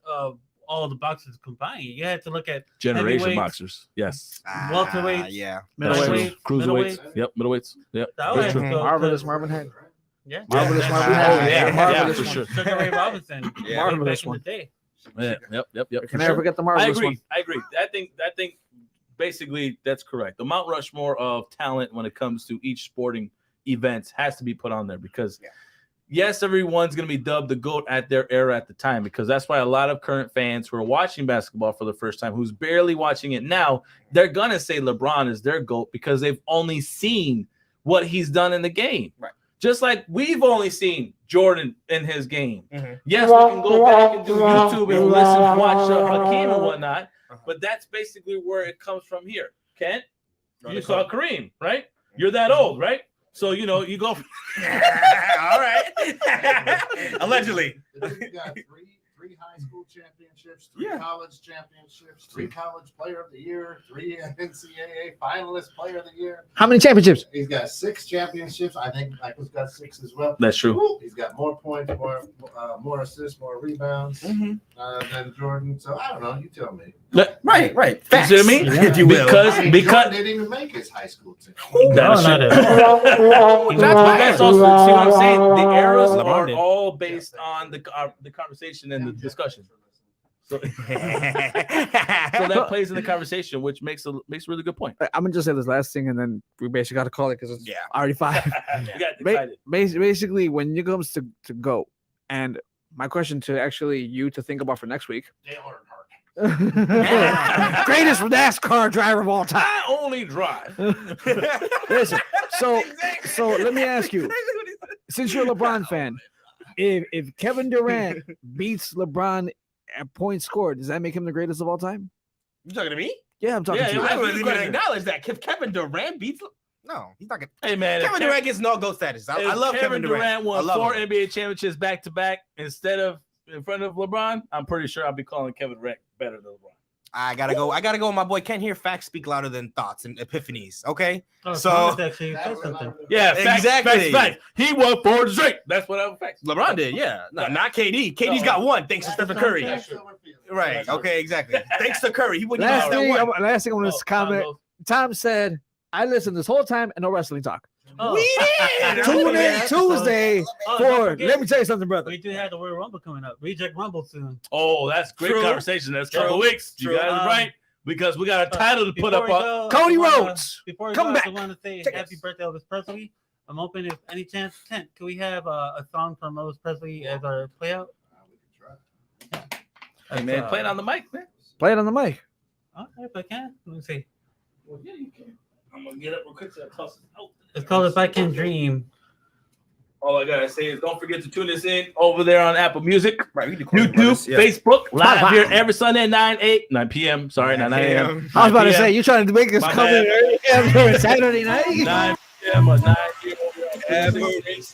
Speaker 5: all the boxers combined. You had to look at
Speaker 2: Generation
Speaker 5: heavyweights,
Speaker 2: boxers. Yes.
Speaker 5: welterweights,
Speaker 4: yeah.
Speaker 2: That's true.
Speaker 5: middleweights,
Speaker 2: Cruiserweights. Yep. Middleweights. Yep.
Speaker 5: That
Speaker 2: That's
Speaker 5: would have
Speaker 2: true.
Speaker 5: to go
Speaker 3: Marvelous
Speaker 5: to-
Speaker 3: Marvin Head.
Speaker 5: Yeah.
Speaker 3: Marvelous
Speaker 2: Yeah.
Speaker 3: Marvin
Speaker 2: Oh,
Speaker 3: Head.
Speaker 2: yeah.
Speaker 3: Marvelous
Speaker 2: For
Speaker 3: one.
Speaker 2: sure.
Speaker 5: Sugar Ray Robinson.
Speaker 4: Yeah.
Speaker 3: Marvelous
Speaker 5: back in
Speaker 3: one.
Speaker 5: the day.
Speaker 2: Yeah. Yep.
Speaker 3: Can
Speaker 2: For
Speaker 3: never
Speaker 2: sure.
Speaker 3: forget the
Speaker 2: I
Speaker 3: marvelous
Speaker 2: agree.
Speaker 3: one.
Speaker 2: I agree. I think basically that's correct. The Mount Rushmore of talent when it comes to each sporting event has to be put on there because yes, everyone's going to be dubbed the GOAT at their era at the time because that's why a lot of current fans who are watching basketball for the first time, who's barely watching it now, they're going to say LeBron is their GOAT because they've only seen what he's done in the game.
Speaker 4: Right.
Speaker 2: Just like we've only seen Jordan in his game. Yes, we can go back and do YouTube and listen, watch Hakeem and whatnot, but that's basically where it comes from here. Kent, you saw Kareem, right? You're that old, right? So, you know, you go.
Speaker 4: All right. Allegedly.
Speaker 6: You got three high school championships, three college championships, 3 college player of the year, 3 NCAA finalist player of the year.
Speaker 3: How many championships?
Speaker 6: He's got 6 championships. I think Michael's got 6 as well.
Speaker 2: That's true.
Speaker 6: He's got more points, more assists, more rebounds than Jordan. So I don't know. You tell me.
Speaker 4: Right.
Speaker 2: Facts. You see what I mean?
Speaker 4: If you will.
Speaker 2: Because
Speaker 6: Jordan didn't even make his high school team.
Speaker 2: That's
Speaker 5: not
Speaker 2: that's also, see what I'm saying? The eras
Speaker 4: LeBron
Speaker 2: are
Speaker 4: did.
Speaker 2: all based on the conversation and the discussion. So, so that plays in the conversation, which makes a really good point.
Speaker 3: I'm gonna just say this last thing, and then we basically got to call it because it's already 5.
Speaker 2: You got excited.
Speaker 3: Basically, when it comes to go, and my question to actually you to think about for next week.
Speaker 6: Dale Earnhardt.
Speaker 3: Greatest NASCAR driver of all time.
Speaker 2: I only drive.
Speaker 3: Listen, so let me ask you, since you're a LeBron fan, if Kevin Durant beats LeBron at points scored, does that make him the greatest of all time?
Speaker 4: You talking to me?
Speaker 3: Yeah, I'm talking to you.
Speaker 4: I wouldn't even acknowledge that. If Kevin Durant beats, no, he's not gonna.
Speaker 2: Hey man,
Speaker 4: Kevin Durant gets no GOAT status. I love Kevin Durant.
Speaker 2: Won
Speaker 4: I love
Speaker 2: 4
Speaker 4: him.
Speaker 2: NBA championships back to back instead of in front of LeBron. I'm pretty sure I'll be calling Kevin Durant better than LeBron.
Speaker 4: I gotta go. with my boy. Can't hear facts speak louder than thoughts and epiphanies. Okay,
Speaker 5: So actually said something.
Speaker 2: Yeah,
Speaker 4: exactly.
Speaker 2: Facts. He won 4 straight. That's what I'm facts.
Speaker 4: LeBron did. Yeah, no, not KD. KD's got 1 thanks to Stephen Curry. Right. Okay. Exactly. Thanks to Curry, he wouldn't
Speaker 3: Last
Speaker 4: have
Speaker 3: thing
Speaker 4: that 1.
Speaker 3: I want to comment. Tom said, "I listened this whole time and no wrestling talk."
Speaker 5: Oh.
Speaker 4: We did.
Speaker 3: Tune in Tuesday
Speaker 5: Oh,
Speaker 3: for.
Speaker 5: don't forget.
Speaker 3: Let me tell you something, brother.
Speaker 5: We do have the Royal Rumble coming up. Reject Rumble soon.
Speaker 2: Oh, that's great
Speaker 4: True.
Speaker 2: conversation. That's a
Speaker 4: True.
Speaker 2: couple weeks.
Speaker 4: True.
Speaker 2: You got it right because we got a title to put
Speaker 5: Before
Speaker 2: up
Speaker 5: we
Speaker 2: on.
Speaker 5: go,
Speaker 3: Cody
Speaker 5: I wanna-
Speaker 3: Rhodes,
Speaker 5: Before we
Speaker 3: come
Speaker 5: go,
Speaker 3: back.
Speaker 5: I want to say
Speaker 3: Take
Speaker 5: happy
Speaker 3: us.
Speaker 5: birthday, Elvis Presley. I'm hoping if any chance, Kent, can we have a song from Elvis Presley as our play out?
Speaker 2: Hey man, play it on the mic, man.
Speaker 3: Play it on the mic.
Speaker 5: Okay, if I can. Let me see.
Speaker 2: Well, yeah, you can. I'm gonna get up real quick so I toss it out.
Speaker 5: It's called If I Can Dream.
Speaker 2: All I gotta say is don't forget to tune us in over there on Apple Music,
Speaker 4: Right. We do
Speaker 2: YouTube, Facebook, live here every Sunday 9 p.m. Sorry, 9 a.m.
Speaker 3: I was about to
Speaker 2: 9
Speaker 3: say you trying to make this
Speaker 2: My
Speaker 3: come
Speaker 2: bad.
Speaker 3: in early Saturday night.
Speaker 2: 9 p.m. or 9 p.m. Every Sunday.